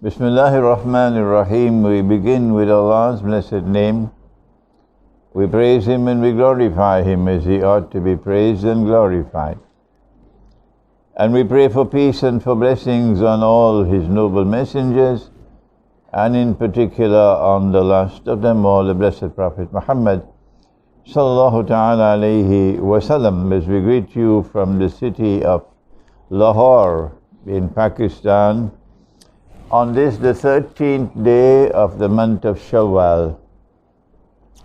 Bismillahir Rahmanir Rahim. We begin with Allah's blessed name. We praise Him and we glorify Him as He ought to be praised and glorified. And we pray for peace and for blessings on all His noble messengers, and in particular on the last of them all, the blessed Prophet Muhammad sallallahu ta'ala alayhi wasallam, as we greet you from the city of Lahore in Pakistan on this, the 13th day of the month of Shawwal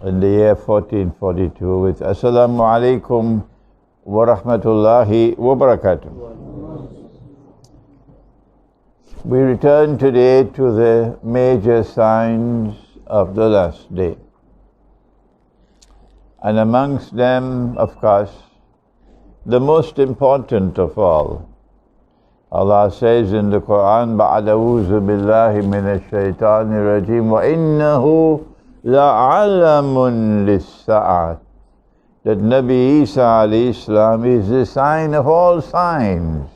in the year 1442, with Assalamu alaikum wa rahmatullahi wa barakatuh. We return today to the major signs of the last day. And amongst them, of course, the most important of all, Allah says in the Quran, بَعْدَ أَعُوذُ بِاللَّهِ مِنَ الشَّيْطَانِ الرَّجِيمِ وَإِنَّهُ لَعَلَمٌ لِلسَّاعَةِ, that Nabi Isa alayhi salam is the sign of all signs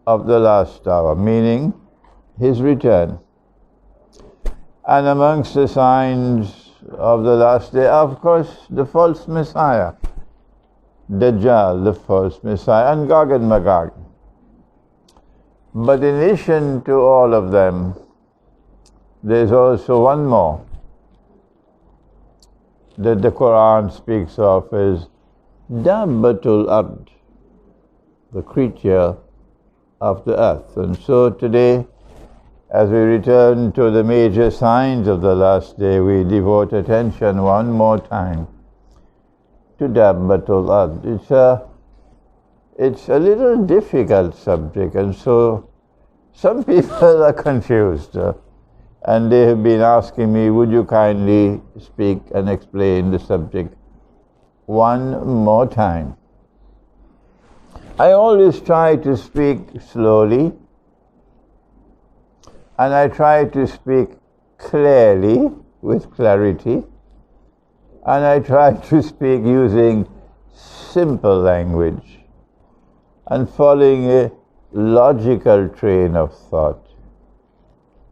of the last hour, meaning His return. And amongst the signs of the last day, of course, the false Messiah, Dajjal, the false Messiah, and Gog and Magog. But in addition to all of them, there's also one more that the Quran speaks of as Dabbatul Ard, the creature of the earth. And so today, as we return to the major signs of the last day, we devote attention one more time to Dabbatul Ard. It's a little difficult subject, and so some people are confused. And they have been asking me, would you kindly speak and explain the subject one more time? I always try to speak slowly, and I try to speak clearly, with clarity, and I try to speak using simple language and following a logical train of thought.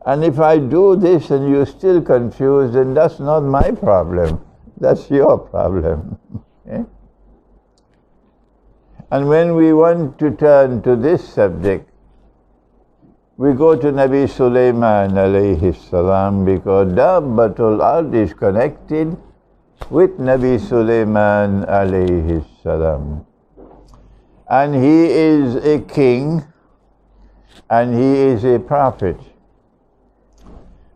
And if I do this and you're still confused, then that's not my problem, that's your problem. Okay? And when we want to turn to this subject, we go to Nabi Sulaiman alayhi salam, because Dabbatul Ard is connected with Nabi Sulaiman alayhi salam. And he is a king, and he is a prophet,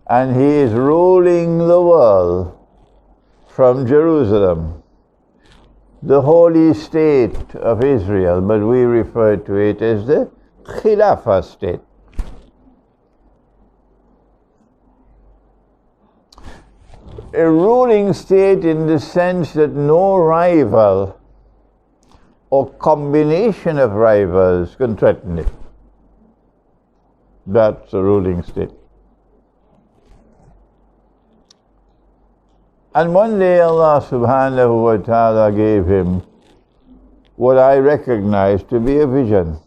and he is ruling the world from Jerusalem, the holy state of Israel, but we refer to it as the Khilafah state. A ruling state in the sense that no rival or combination of rivals can threaten it. That's a ruling state. And one day Allah subhanahu wa ta'ala gave him what I recognize to be a vision.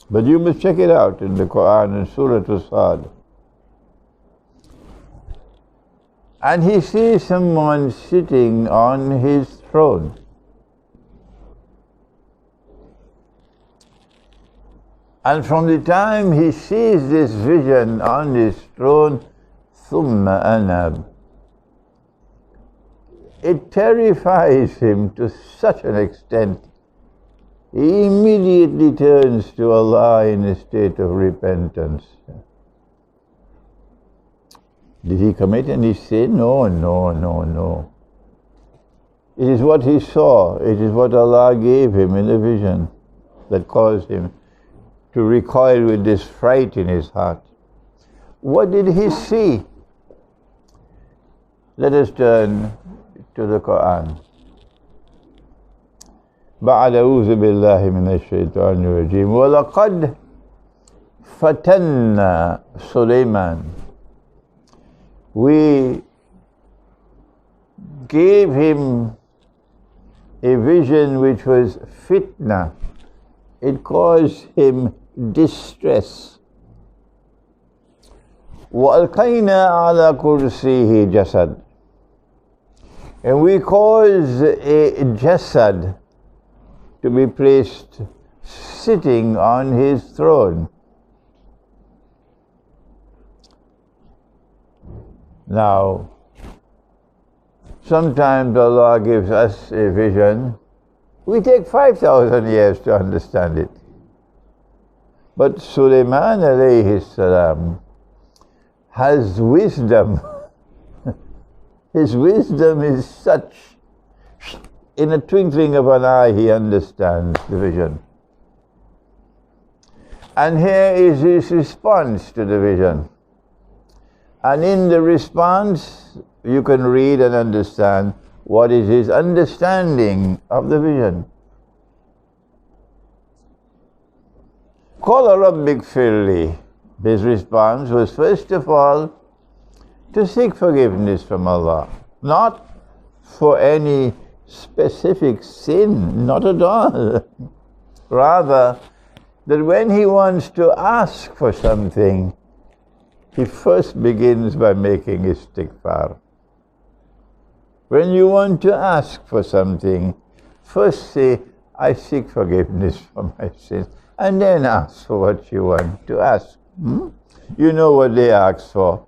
But you must check it out in the Quran in Surah As-Sad. And he sees someone sitting on his throne. And from the time he sees this vision on his throne, ثُمَّ أَنَبْ, it terrifies him to such an extent, he immediately turns to Allah in a state of repentance. Did he commit any sin? No, no, no, no. It is what he saw, it is what Allah gave him in a vision that caused him to recoil with this fright in his heart. What did he see? Let us turn to the Quran. بَعْدَ أَعُوذُ بِاللَّهِ مِنَ الشَّيْطَانِ الرَّجِيمِ وَلَقَدْ فَتَنَّا سُلَيْمَانَ. We gave him a vision which was fitna. It caused him distress. وَأَلْقَيْنَا عَلَى كُرْسِيهِ جَسَدٍ. And we cause a jasad to be placed sitting on his throne. Now, sometimes Allah gives us a vision. We take 5,000 years to understand it. But Sulaiman alayhi salam has wisdom. His wisdom is such, in a twinkling of an eye he understands the vision. And here is his response to the vision. And in the response, you can read and understand what is his understanding of the vision. Qala Rabbik firli. His response was first of all to seek forgiveness from Allah. Not for any specific sin, not at all. Rather, that when he wants to ask for something, he first begins by making istighfar. When you want to ask for something, first say, I seek forgiveness for my sins, and then ask for what you want to ask. You know what they ask for.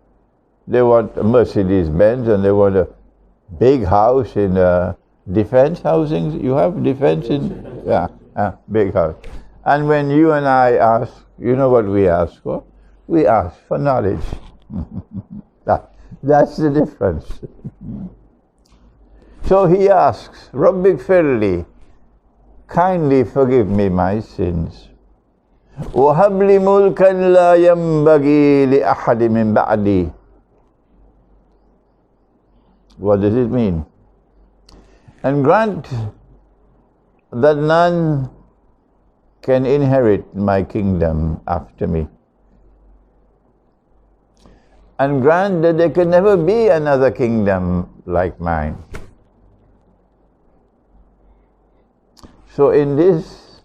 They want a Mercedes-Benz and they want a big house in defense housing. You have defense in? Yeah, big house. And when you and I ask, you know what we ask for? We ask for knowledge. That's the difference. So he asks, Rabbik firli, kindly forgive me my sins. وَهَبْ لِي مُلْكًا لَا يَنْبَغِي لِأَحَدٍ مِّن بَعْدِي. What does it mean? And grant that none can inherit my kingdom after me. And grant that there can never be another kingdom like mine. So in this,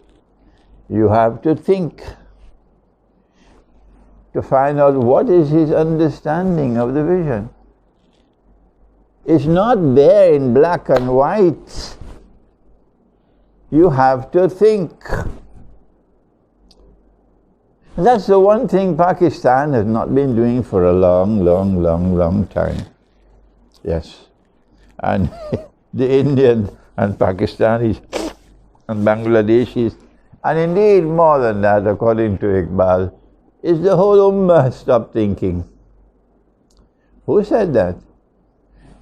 you have to think to find out what is his understanding of the vision. It's not there in black and white. You have to think. That's the one thing Pakistan has not been doing for a long time. Yes. And the Indians and Pakistanis and Bangladeshis, and indeed more than that, according to Iqbal, is the whole ummah has stopped thinking. Who said that?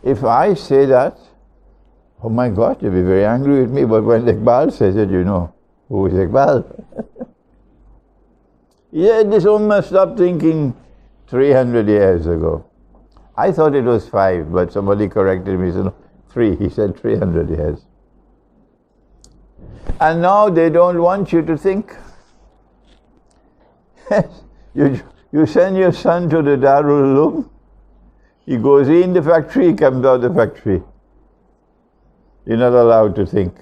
If I say that, oh my God, you'll be very angry with me, but when Iqbal says it, you know, who is Iqbal? Yeah, this ummah stopped thinking 300 years ago. I thought it was 5, but somebody corrected me, said, no, 3. He said 300 years. And now they don't want you to think. You send your son to the Darul Uloom, he goes in the factory, he comes out the factory. You're not allowed to think.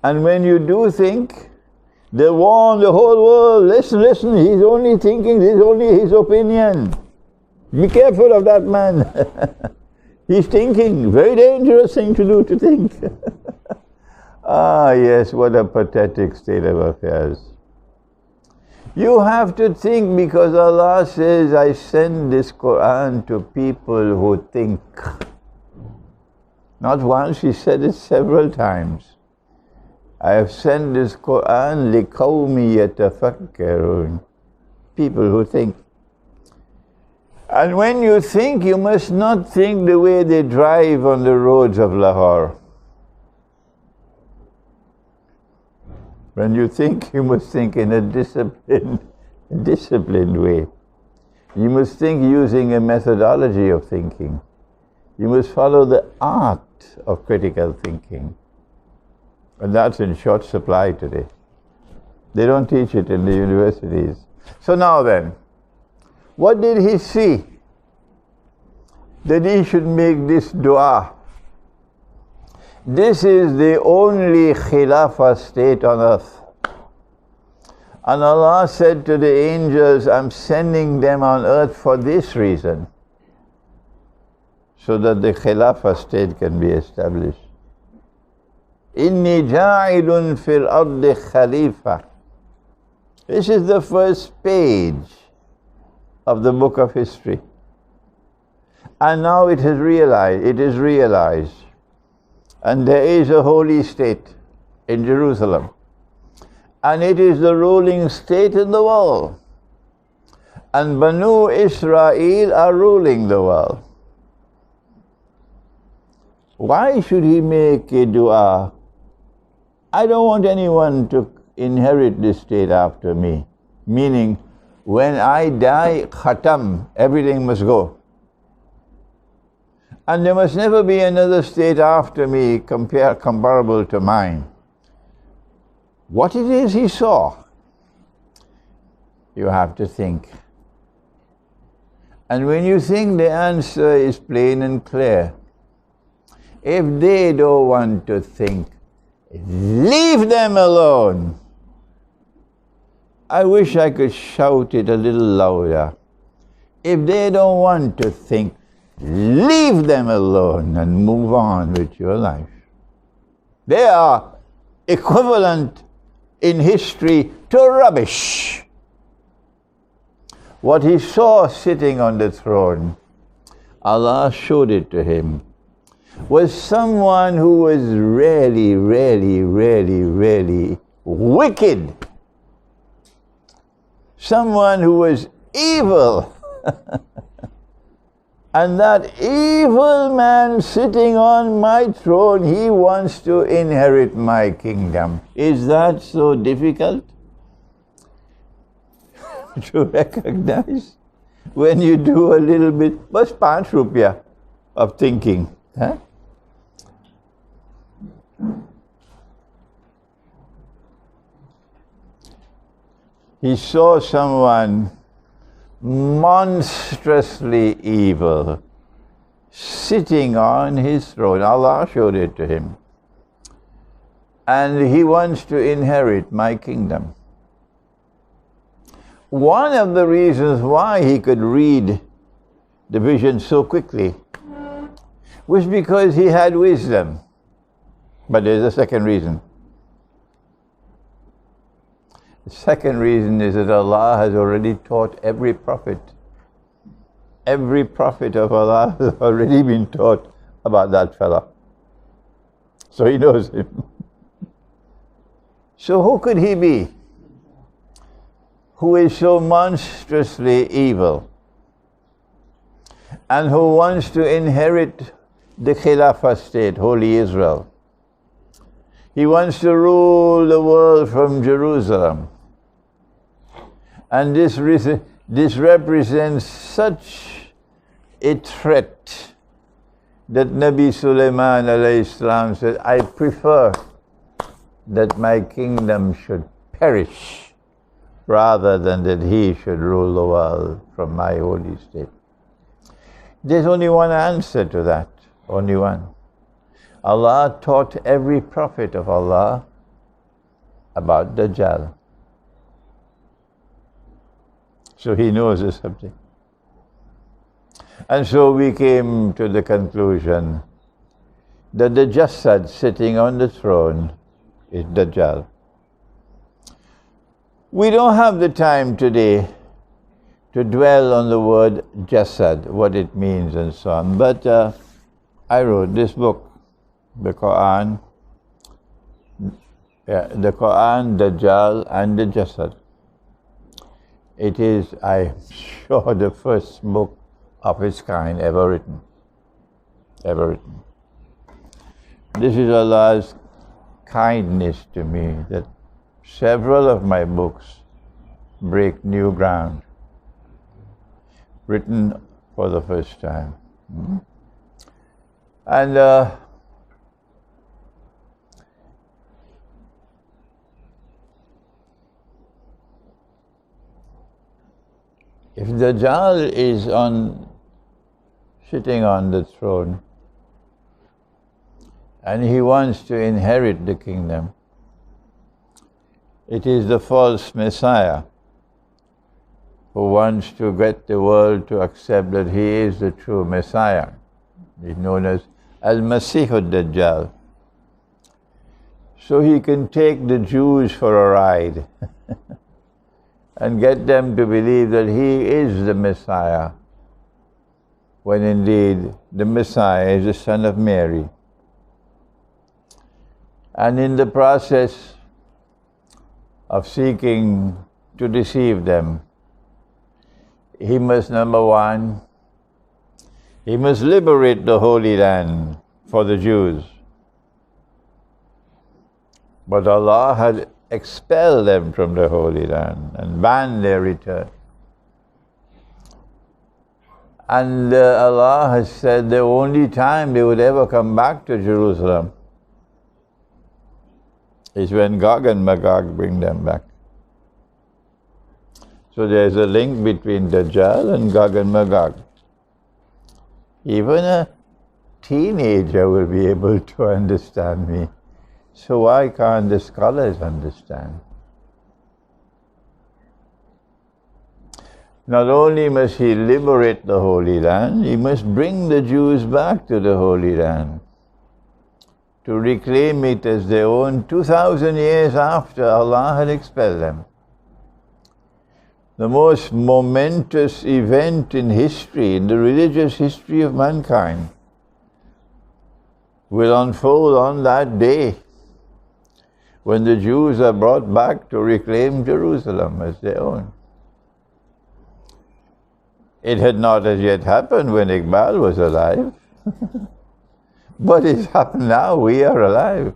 And when you do think, they warn the whole world, listen, he's only thinking, this is only his opinion. Be careful of that man. He's thinking, very dangerous thing to do, to think. Ah yes, what a pathetic state of affairs. You have to think because Allah says, I send this Quran to people who think. Not once, He said it several times. I have sent this Quran لِقَوْمِ يَتَفَكَّرُونَ. People who think. And when you think, you must not think the way they drive on the roads of Lahore. When you think, you must think in a disciplined way. You must think using a methodology of thinking. You must follow the art of critical thinking. And that's in short supply today. They don't teach it in the universities. So now then, what did he see? That he should make this dua. This is the only Khilafah state on earth. And Allah said to the angels, I'm sending them on earth for this reason, so that the Khilafah state can be established. Inni ja'ilun fil ardi khalifa. This is the first page of the book of history. And now it is realized. And there is a holy state in Jerusalem. And it is the ruling state in the world. And Banu Israel are ruling the world. Why should he make a dua? I don't want anyone to inherit this state after me. Meaning, when I die, khatam, everything must go. And there must never be another state after me comparable to mine. What it is he saw, you have to think. And when you think, the answer is plain and clear. If they don't want to think, leave them alone. I wish I could shout it a little louder. If they don't want to think, leave them alone and move on with your life. They are equivalent in history to rubbish. What he saw sitting on the throne, Allah showed it to him, was someone who was really, really, really, really wicked. Someone who was evil. And that evil man sitting on my throne, he wants to inherit my kingdom. Is that so difficult to recognize? When you do a little bit, bas 5 rupiah of thinking. Huh? He saw someone monstrously evil sitting on his throne. Allah showed it to him. And he wants to inherit my kingdom. One of the reasons why he could read the vision so quickly was because he had wisdom. But there's a second reason. The second reason is that Allah has already taught every prophet. Every prophet of Allah has already been taught about that fella. So he knows him. So who could he be who is so monstrously evil and who wants to inherit the Khilafah state, Holy Israel? He wants to rule the world from Jerusalem. And this represents such a threat that Nabi Sulaiman alayhi salam said, I prefer that my kingdom should perish rather than that he should rule the world from my holy state. There's only one answer to that, only one. Allah taught every prophet of Allah about Dajjal. So he knows the subject. And so we came to the conclusion that the Jasad sitting on the throne is Dajjal. We don't have the time today to dwell on the word Jasad, what it means and so on. But I wrote this book, the Quran, Dajjal and the Jasad. It is, I'm sure, the first book of its kind ever written. Ever written. This is Allah's kindness to me, that several of my books break new ground, written for the first time. And if Dajjal is sitting on the throne and he wants to inherit the kingdom, It is the false Messiah who wants to get the world to accept that he is the true Messiah. He's known as Al-Masih ad-Dajjal. So he can take the Jews for a ride and get them to believe that he is the Messiah, when indeed the Messiah is the son of Mary. And in the process of seeking to deceive them, he must, number one, he must liberate the Holy Land for the Jews. But Allah had expelled them from the Holy Land and banned their return. And Allah has said the only time they would ever come back to Jerusalem is when Gog and Magog bring them back. So there's a link between Dajjal and Gog and Magog. Even a teenager will be able to understand me. So why can't the scholars understand? Not only must he liberate the Holy Land, he must bring the Jews back to the Holy Land to reclaim it as their own 2,000 years after Allah had expelled them. The most momentous event in history, in the religious history of mankind, will unfold on that day when the Jews are brought back to reclaim Jerusalem as their own. It had not as yet happened when Iqbal was alive, but it's happened now. We are alive.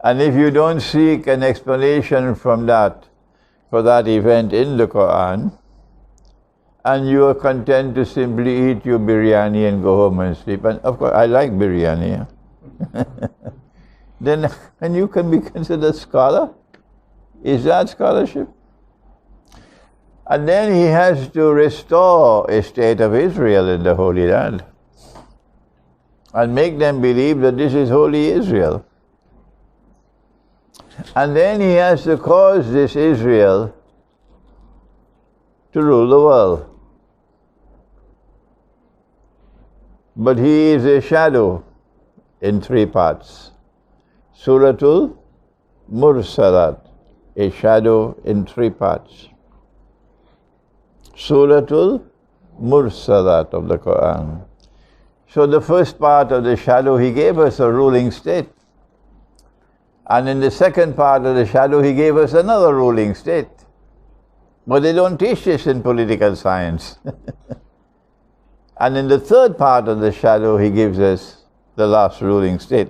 And if you don't seek an explanation for that event in the Quran, and you are content to simply eat your biryani and go home and sleep, and of course I like biryani, then and you can be considered a scholar? Is that scholarship? And then he has to restore a state of Israel in the Holy Land and make them believe that this is holy Israel. And then he has to cause this Israel to rule the world. But he is a shadow in three parts. Suratul Mursalat, a shadow in three parts. Suratul Mursalat of the Quran. So the first part of the shadow, he gave us a ruling state. And in the second part of the shadow, he gave us another ruling state. But they don't teach this in political science. And in the third part of the shadow, he gives us the last ruling state.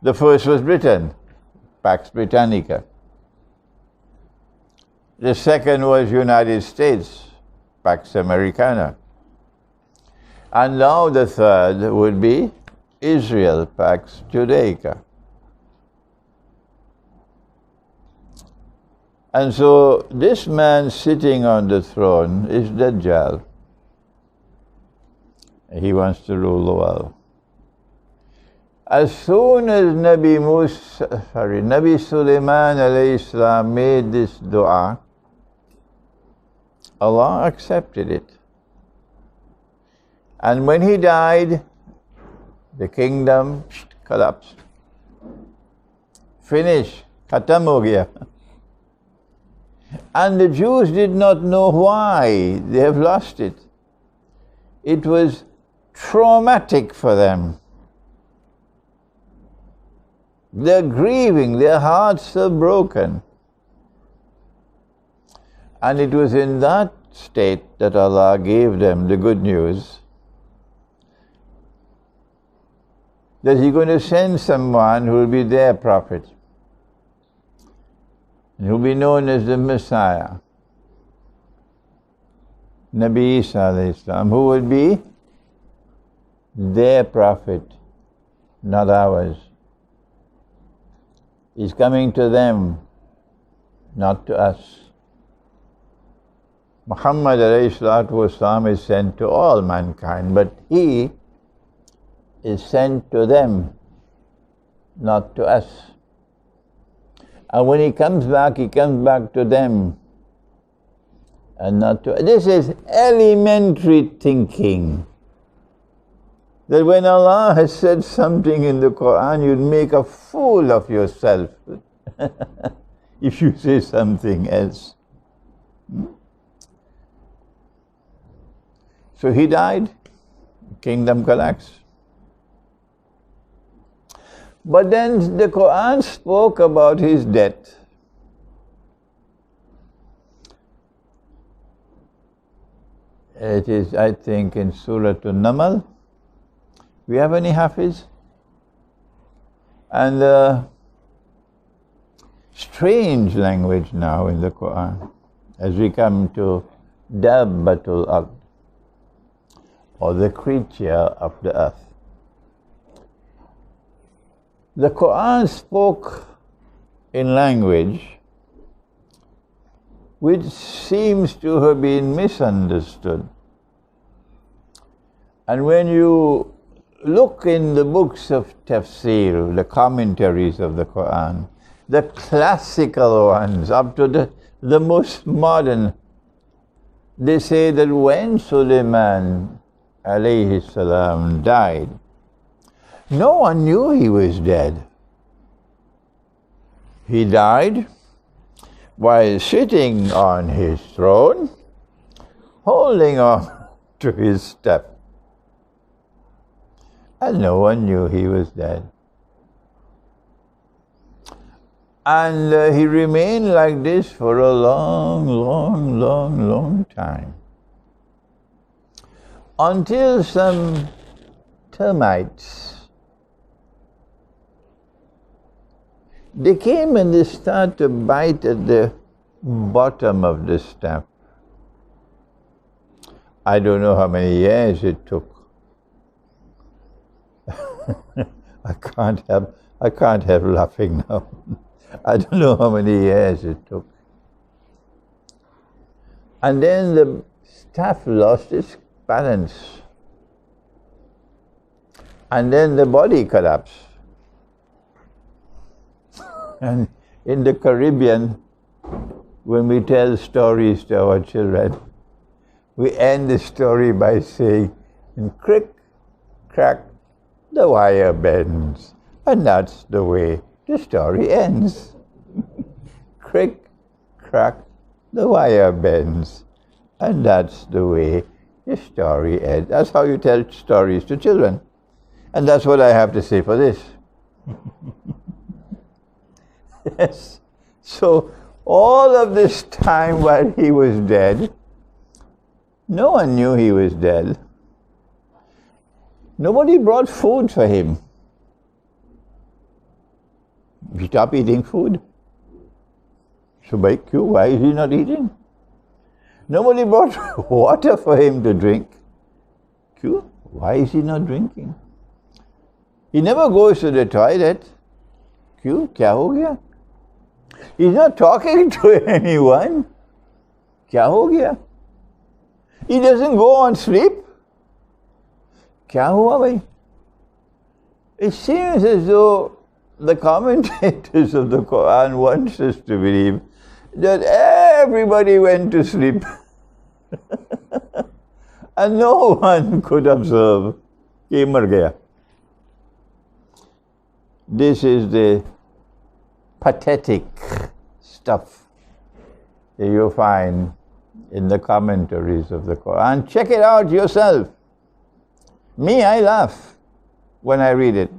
The first was Britain, Pax Britannica. The second was United States, Pax Americana. And now the third would be Israel, Pax Judaica. And so this man sitting on the throne is Dajjal. He wants to rule the world. As soon as Nabi Sulaiman alayhi salam made this dua, Allah accepted it. And when he died, the kingdom collapsed. Finished. Khatam ho gaya. And the Jews did not know why they have lost it. It was traumatic for them. They're grieving, their hearts are broken. And it was in that state that Allah gave them the good news that He's going to send someone who will be their prophet, and who will be known as the Messiah, Nabi Isa alayhi salam, who will be their prophet, not ours. He's coming to them, not to us. Muhammad alayhi salatu wasalam is sent to all mankind, but he is sent to them, not to us. And when he comes back to them and not to... This is elementary thinking. That when Allah has said something in the Quran, you'd make a fool of yourself if you say something else. So he died, kingdom collapsed. But then the Quran spoke about his death. It is, I think, in Surah An-Naml. We have any Hafiz? And strange language now in the Quran as we come to Dabbatul Ard, or the creature of the earth. The Quran spoke in language which seems to have been misunderstood. And when you look in the books of tafsir, the commentaries of the Quran, the classical ones up to the most modern, they say that when Sulaiman alayhi salam died, no one knew he was dead. He died while sitting on his throne, holding on to his staff. And no one knew he was dead. And he remained like this for a long time. Until some termites, they came and they started to bite at the bottom of the staff. I don't know how many years it took. I can't help laughing now. I don't know how many years it took. And then the staff lost its balance. And then the body collapsed. And in the Caribbean, when we tell stories to our children, we end the story by saying, and crick, crack, the wire bends. And that's the way the story ends. Crick, crack, the wire bends. And that's the way the story ends. That's how you tell stories to children. And that's what I have to say for this. Yes. So all of this time while he was dead, no one knew he was dead. Nobody brought food for him. He stopped eating food. So by Q, why is he not eating? Nobody brought water for him to drink. Q, why is he not drinking? He never goes to the toilet. Q, kya ho gaya? He's not talking to anyone. Kya ho gaya? He doesn't go on sleep. Kya hua bhai? It seems as though the commentators of the Quran want us to believe that everybody went to sleep and no one could observe. He mar gaya. This is the pathetic stuff that you find in the commentaries of the Quran. Check it out yourself. Me, I laugh when I read it,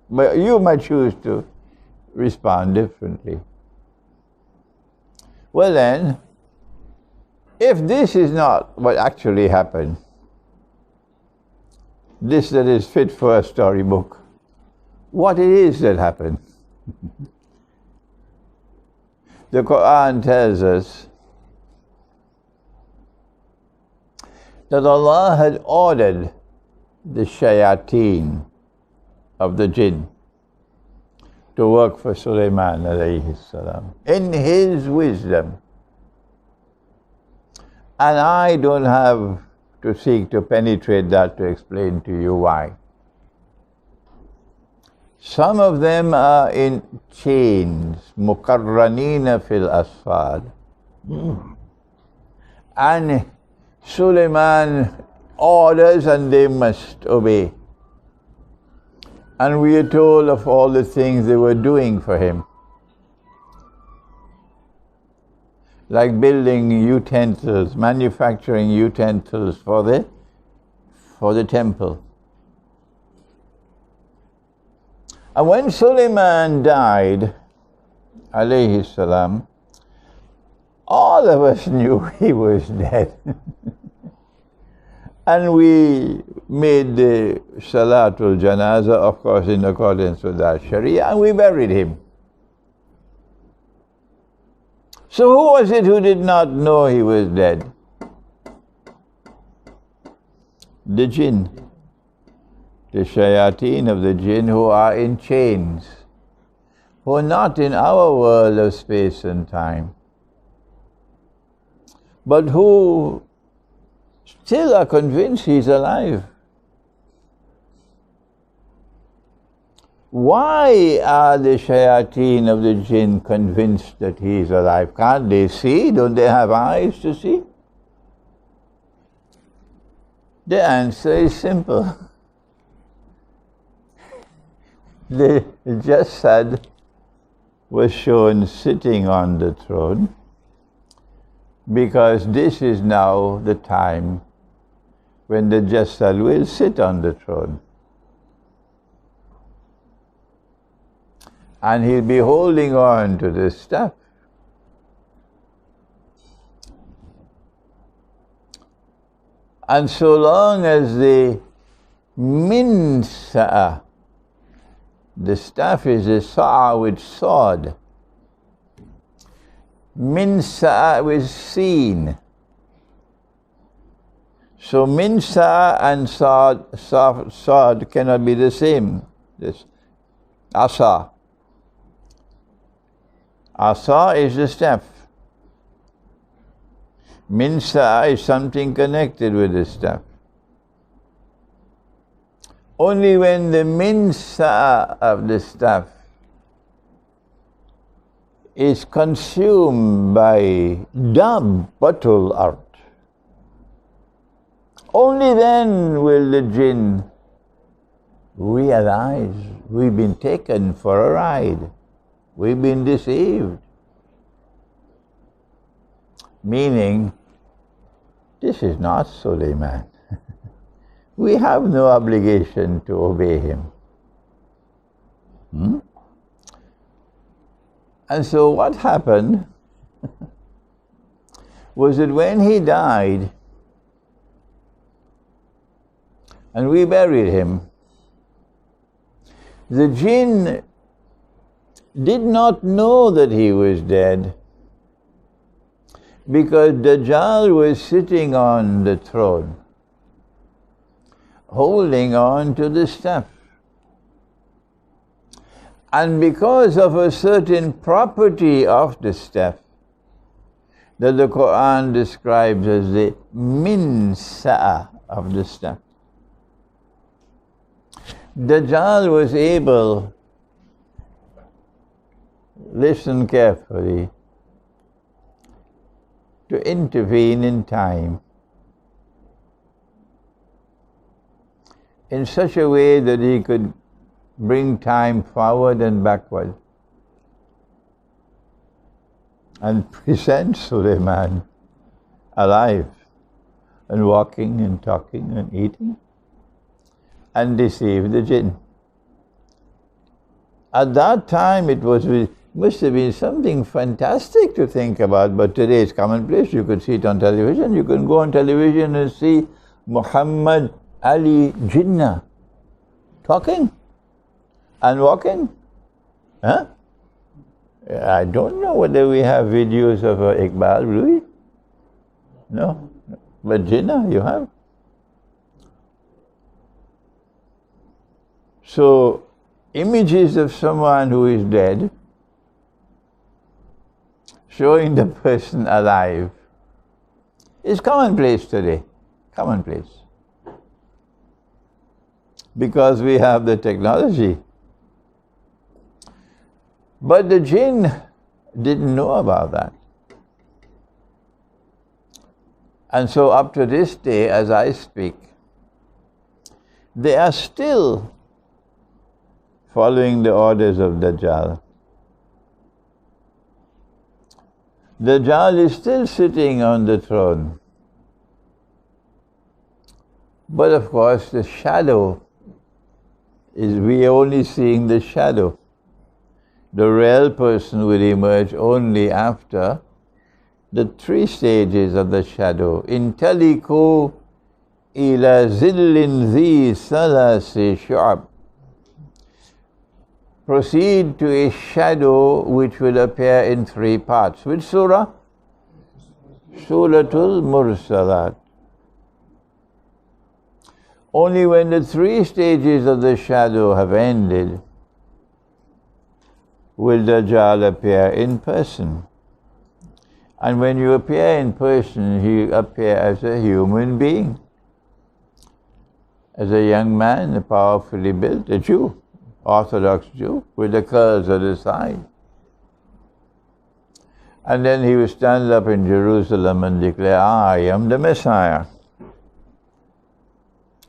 but you might choose to respond differently. Well then, if this is not what actually happened, this that is fit for a storybook, what it is that happened? The Quran tells us that Allah had ordered the shayateen of the jinn to work for Sulaiman alayhi salam in his wisdom. And I don't have to seek to penetrate that to explain to you why. Some of them are in chains, mukarranina fil asfad. And Suleiman orders and they must obey. And we are told of all the things they were doing for him. Like building utensils, manufacturing utensils for the temple. And when Suleiman died, alayhi salam, all of us knew he was dead. And we made the Salatul Janazah, of course, in accordance with our Sharia, and we buried him. So who was it who did not know he was dead? The jinn. The shayateen of the jinn who are in chains, who are not in our world of space and time, but who still are convinced he's alive. Why are the shayateen of the jinn convinced that he is alive? Can't they see? Don't they have eyes to see? The answer is simple. The Jasad was shown sitting on the throne because this is now the time when the Jasad will sit on the throne. And he'll be holding on to the staff. And so long as the min sa'a, the staff is a sa'a with sword. Min sa'a was seen. So min sa'a and sword cannot be the same. This asa. Asa is the staff. Min sa'a is something connected with the staff. Only when the min sa'a of the staff is consumed by Dabbatul Ard, only then will the jinn realize we've been taken for a ride, we've been deceived. Meaning, this is not Suleiman. We have no obligation to obey him. And so what happened was that when he died and we buried him, the jinn did not know that he was dead because Dajjal was sitting on the throne, holding on to the staff. And because of a certain property of the staff that the Quran describes as the min sa'a of the staff, Dajjal was able, listen carefully, to intervene in time in such a way that he could bring time forward and backward and present Suleiman alive and walking and talking and eating and deceive the jinn. At that time it must have been something fantastic to think about, but today it's commonplace. You could see it on television. You can go on television and see Muhammad Ali Jinnah talking and walking. Huh? I don't know whether we have videos of Iqbal, really? No. But Jinnah, you have. So, images of someone who is dead showing the person alive is commonplace today. Commonplace. Because we have the technology. But the jinn didn't know about that. And so up to this day, as I speak, they are still following the orders of Dajjal. Dajjal is still sitting on the throne. But of course, the shadow is, we are only seeing the shadow. The real person will emerge only after the 3 stages of the shadow. Intaliku ila zillin zi salasi shu'ab. Proceed to a shadow which will appear in 3 parts. Which surah? Suratul Mursalat. Only when the 3 stages of the shadow have ended will Dajjal appear in person. And when you appear in person, you appear as a human being. As a young man, powerfully built, a Jew, Orthodox Jew, with the curls at the side. And then he will stand up in Jerusalem and declare, I am the Messiah.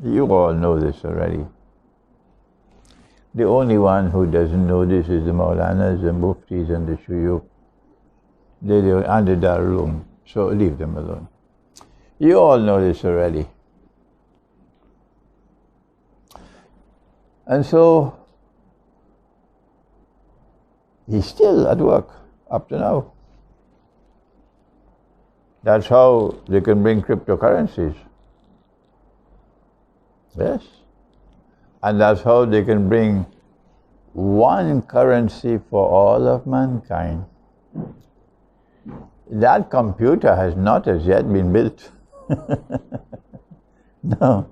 You all know this already. The only one who doesn't know this is the Maulanas, the Muftis and the Shuyukh. They're under that room, so leave them alone. You all know this already. And so, he's still at work up to now. That's how they can bring cryptocurrencies. Yes. And that's how they can bring one currency for all of mankind. That computer has not as yet been built. No.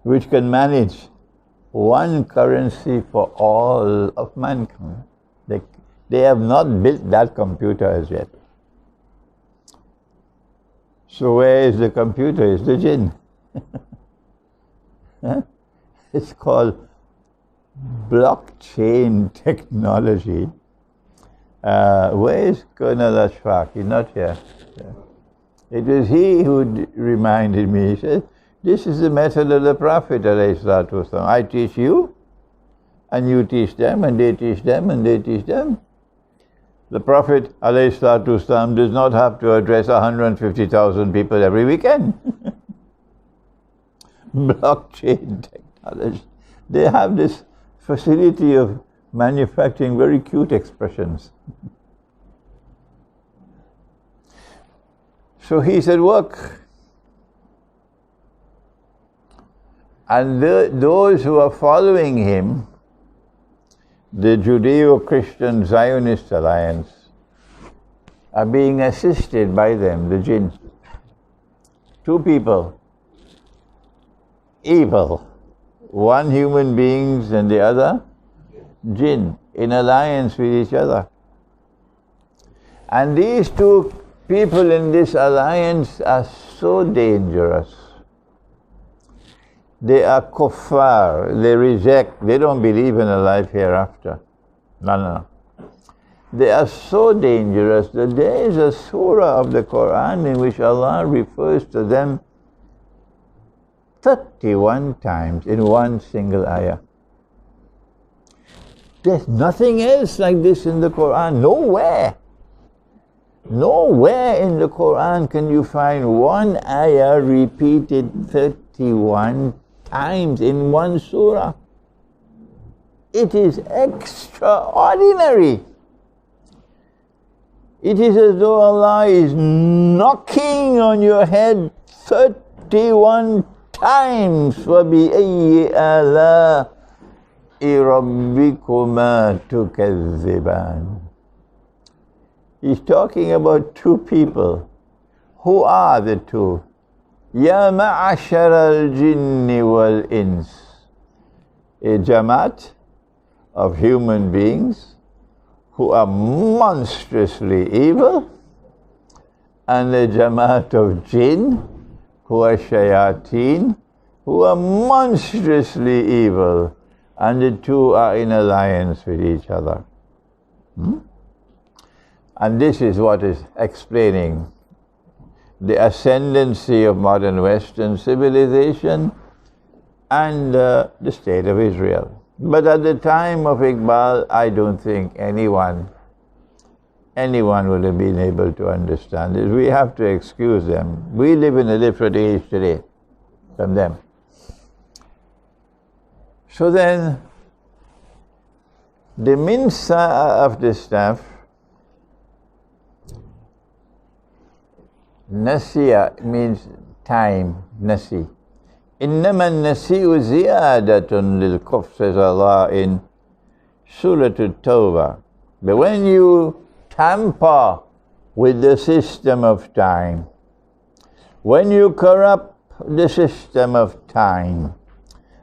Which can manage one currency for all of mankind. They have not built that computer as yet. So where is the computer? It's the jinn. It's called blockchain technology. Where is Colonel Ashfaq? He's not here. It was he who reminded me. He said, this is the method of the Prophet ﷺ. I teach you, and you teach them, and they teach them, and they teach them. The Prophet ﷺ does not have to address 150,000 people every weekend. Blockchain technology. They have this facility of manufacturing very cute expressions. So he's at work. And those who are following him, the Judeo-Christian Zionist Alliance, are being assisted by them, the jinn. 2 people, evil, one human beings and the other jinn, in alliance with each other. And these 2 people in this alliance are so dangerous. They are kuffar, they reject, they don't believe in a life hereafter. No. They are so dangerous that there is a surah of the Quran in which Allah refers to them 31 times in one single ayah. There's nothing else like this in the Quran, nowhere. Nowhere in the Quran can you find one ayah repeated 31 times in one surah. It is extraordinary. It is as though Allah is knocking on your head 31 times. وَبِأَيِّ آلَاءِ رَبِّكُمَا تُكَذِّبَانِ. He's talking about 2 people. Who are the 2? Ya ma'ashar al-jinni wal-ins. A jamaat of human beings who are monstrously evil, and a jamaat of jinn who are shayateen, who are monstrously evil, and the 2 are in alliance with each other. And this is what is explaining the ascendancy of modern Western civilization and the state of Israel. But at the time of Iqbal, I don't think anyone would have been able to understand this. We have to excuse them. We live in a different age today from them. So then, the minsa of the staff, nasiya means time, nasi. إنما النسيء زيادة للكفر, says Allah in Surah At-Tawbah. But when you tamper with the system of time, when you corrupt the system of time,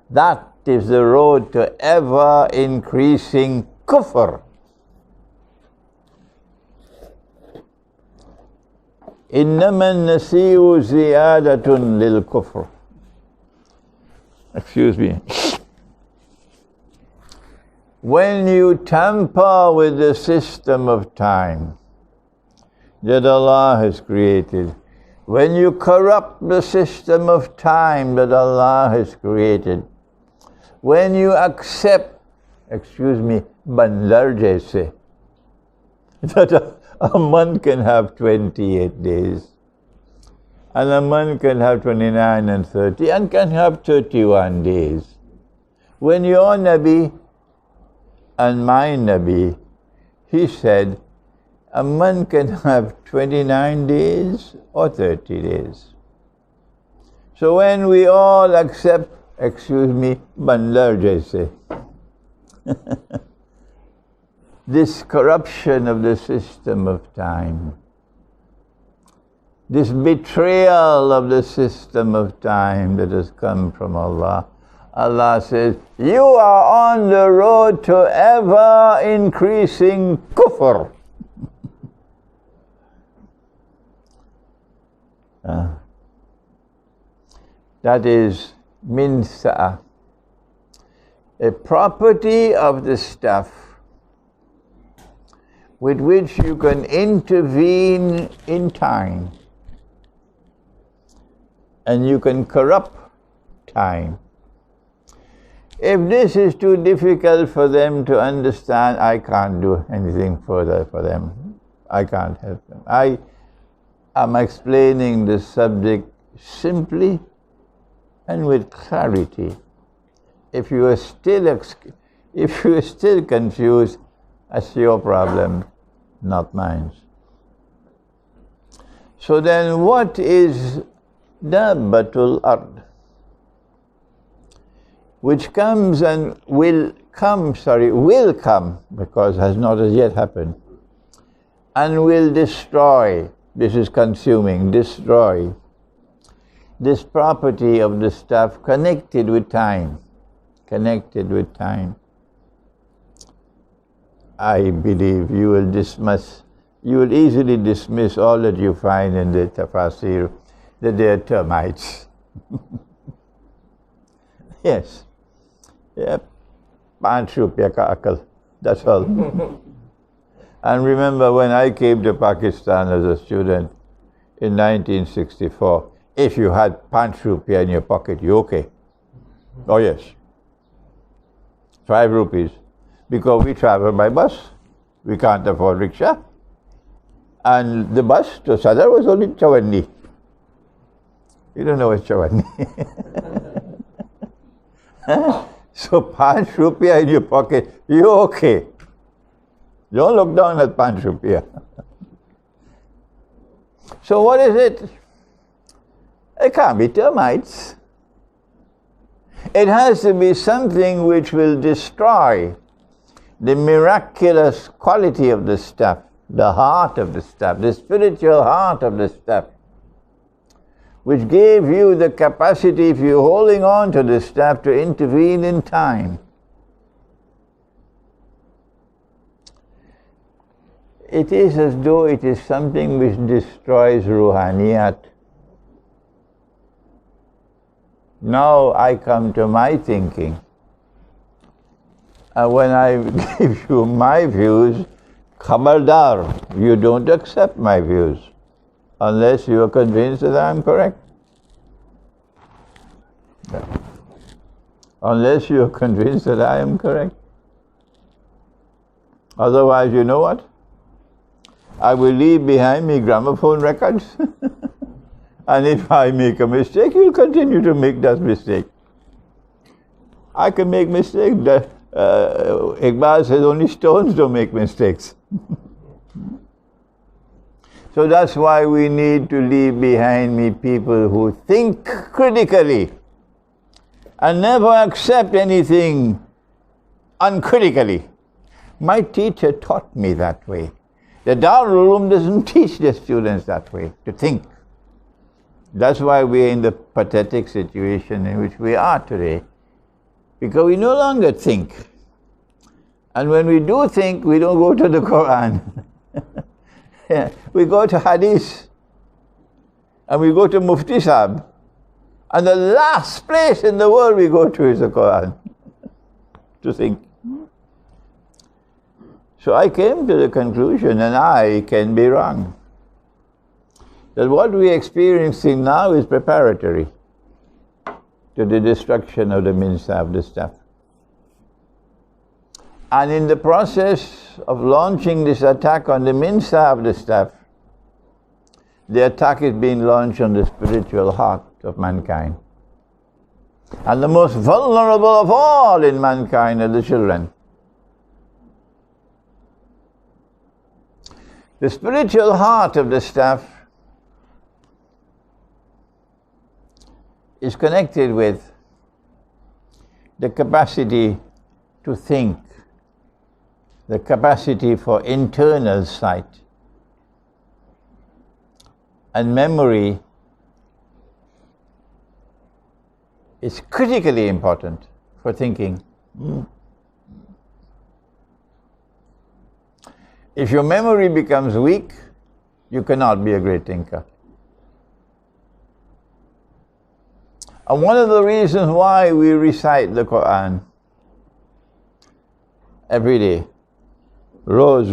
that is the road to ever increasing kufr. إنما النسيء زيادة للكفر. Excuse me. When you tamper with the system of time that Allah has created, when you corrupt the system of time that Allah has created, when you accept, bandar jaise, that a month can have 28 days, and a month can have 29 and 30, and can have 31 days. When your Nabi and my Nabi, he said, a month can have 29 days or 30 days. So when we all accept, bandar jaise, this corruption of the system of time, this betrayal of the system of time that has come from Allah, Allah says, you are on the road to ever increasing kufr. That is minsa, a property of the stuff with which you can intervene in time, and you can corrupt time. If this is too difficult for them to understand, I can't do anything further for them. I can't help them. I am explaining the subject simply and with clarity. If you are still confused, that's your problem, not mine. So then, what is Dabbatul Ard, which comes and will come, because has not as yet happened, and will destroy, this is consuming, destroy, this property of the stuff connected with time. I believe you will easily dismiss all that you find in the tafasir, that they are termites. Yes. Yep. 5 rupiya ka akal. That's all. And remember, when I came to Pakistan as a student in 1964, if you had 5 rupiya in your pocket, you okay? Oh yes. 5 rupees. Because we travel by bus. We can't afford rickshaw. And the bus to Sadar was only Chawandi. You don't know what's Chawandi. So 5 rupiya in your pocket, you're okay. Don't look down at 5 rupiya. So what is it? It can't be termites. It has to be something which will destroy the miraculous quality of the stuff, the heart of the stuff, the spiritual heart of the stuff, which gave you the capacity, if you're holding on to the stuff, to intervene in time. It is as though it is something which destroys ruhaniyat. Now I come to my thinking. When I give you my views, Khabardar, you don't accept my views unless you are convinced that I am correct. Yeah. Unless you are convinced that I am correct. Otherwise, you know what? I will leave behind me gramophone records. And if I make a mistake, you'll continue to make that mistake. I can make mistakes. Iqbal says only stones don't make mistakes. So that's why we need to leave behind me people who think critically and never accept anything uncritically. My teacher taught me that way. The Darul Uloom doesn't teach the students that way, to think. That's why we're in the pathetic situation in which we are today, because we no longer think. And when we do think, we don't go to the Quran. We go to Hadith, and we go to Mufti Sahib, and the last place in the world we go to is the Quran, to think. So I came to the conclusion, and I can be wrong, that what we're experiencing now is preparatory to the destruction of the Minsa of the staff. And in the process of launching this attack on the Minsa of the staff, the attack is being launched on the spiritual heart of mankind. And the most vulnerable of all in mankind are the children. The spiritual heart of the staff is connected with the capacity to think, the capacity for internal sight. And memory is critically important for thinking. If your memory becomes weak, you cannot be a great thinker. And one of the reasons why we recite the Quran every day, rows,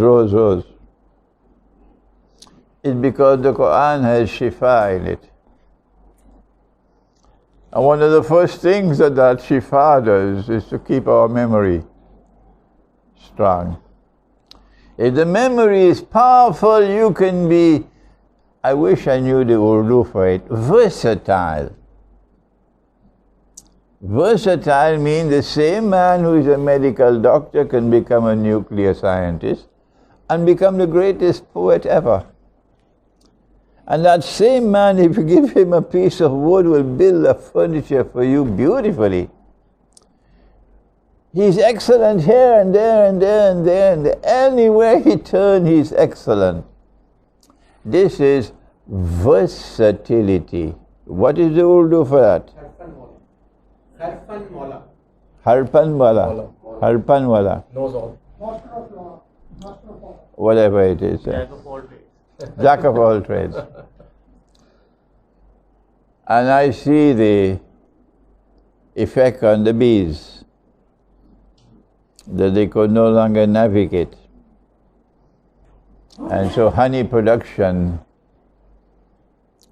is because the Quran has shifa in it. And one of the first things that shifa does is to keep our memory strong. If the memory is powerful, you can be, I wish I knew the Urdu for it, versatile. Versatile means the same man who is a medical doctor can become a nuclear scientist and become the greatest poet ever. And that same man, if you give him a piece of wood, will build a furniture for you beautifully. He's excellent here and there and there and there and there. Anywhere he turns, he's excellent. This is versatility. What is the Urdu for that? Harpan wala. Harpan wala. Knows all. Whatever it is. Jack of all trades. Jack of all trades. And I see the effect on the bees, that they could no longer navigate. And so honey production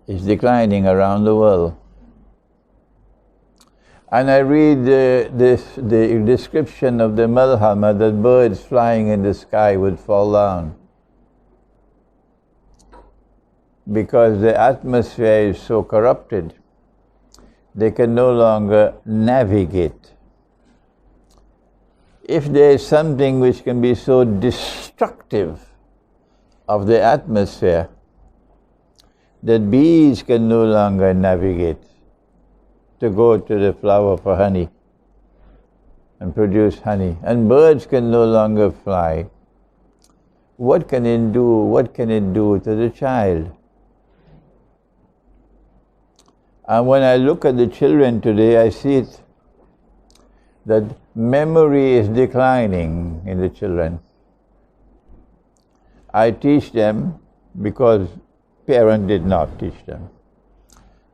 is declining around the world. And I read the description of the malhama, that birds flying in the sky would fall down because the atmosphere is so corrupted, they can no longer navigate. If there is something which can be so destructive of the atmosphere that bees can no longer navigate to go to the flower for honey and produce honey, and birds can no longer fly, what can it do? What can it do to the child? And when I look at the children today, I see it, that memory is declining in the children. I teach them because parents did not teach them.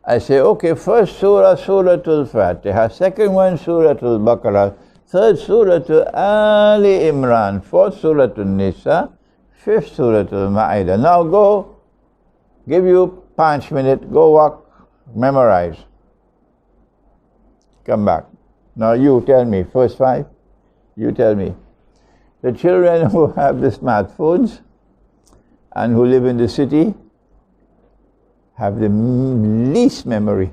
I say, okay, first surah, Suratul Fatiha, second one, Suratul Baqarah, third Suratul Ali Imran, fourth Suratul Nisa, 5th Surah Al-Ma'idah. Now go, give you 5 minutes, go walk, memorize. Come back. Now you tell me, first 5, you tell me. The children who have the smartphones and who live in the city have the least memory.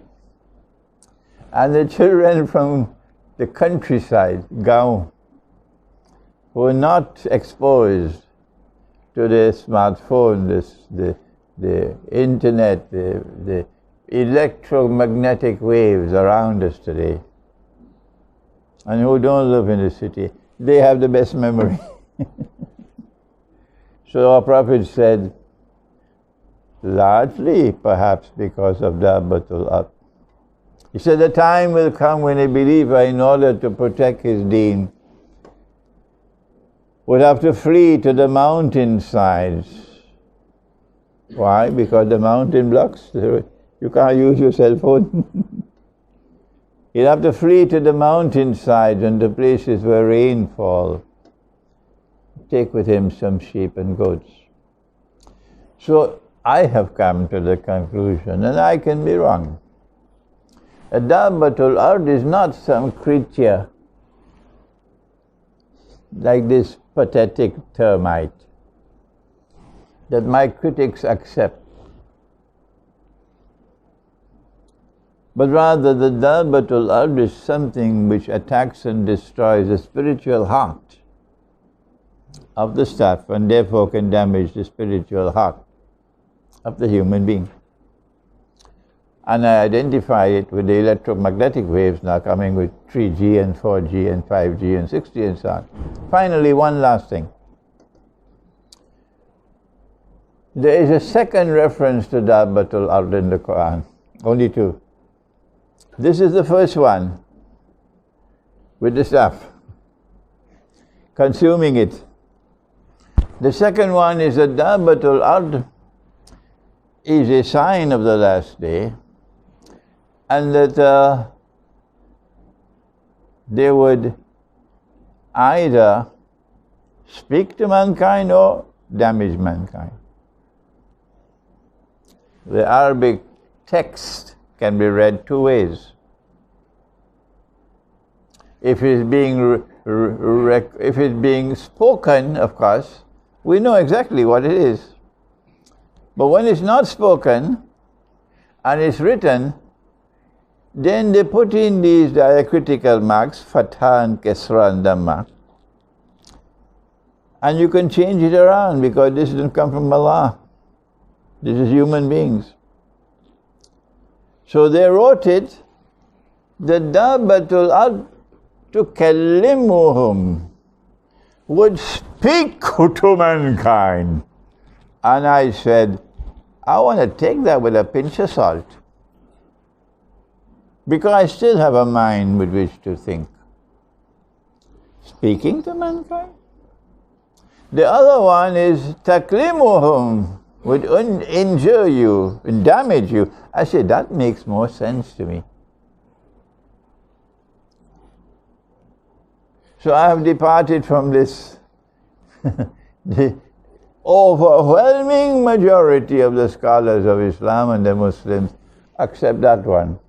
And the children from the countryside, Gaon, who are not exposed to the smartphone, the internet, the electromagnetic waves around us today, and who don't live in the city, they have the best memory. So our Prophet said, largely perhaps because of Dabbatul Ard. He said, the time will come when a believer, in order to protect his deen, would have to flee to the mountainsides. Why? Because the mountain blocks. You can't use your cell phone. He'll have to flee to the mountainsides and the places where rain falls. Take with him some sheep and goats. So I have come to the conclusion, and I can be wrong. A Dabbatul Ard is not some creature like this pathetic termite that my critics accept. But rather, the Dabbatul Ard is something which attacks and destroys the spiritual heart of the staff, and therefore can damage the spiritual heart of the human being. And I identify it with the electromagnetic waves now coming with 3G and 4G and 5G and 6G and so on. Finally, one last thing. There is a second reference to Dabbatul Ard in the Quran. Only 2. This is the first one with the staff, consuming it. The second one is that Dabbatul Ard is a sign of the last day, and that they would either speak to mankind or damage mankind. The Arabic text can be read 2 ways. If it's being spoken, of course, we know exactly what it is. But when it's not spoken and it's written, then they put in these diacritical marks, Fatha and Kesra and Dhamma. And you can change it around because this didn't come from Allah. This is human beings. So they wrote it, the Dabbatul Ard tukallimuhum, would speak to mankind. And I said, I want to take that with a pinch of salt, because I still have a mind with which to think. Speaking to mankind? The other one is taklimuhum, would injure you and damage you. I said, that makes more sense to me. So I have departed from this. The overwhelming majority of the scholars of Islam and the Muslims accept that one.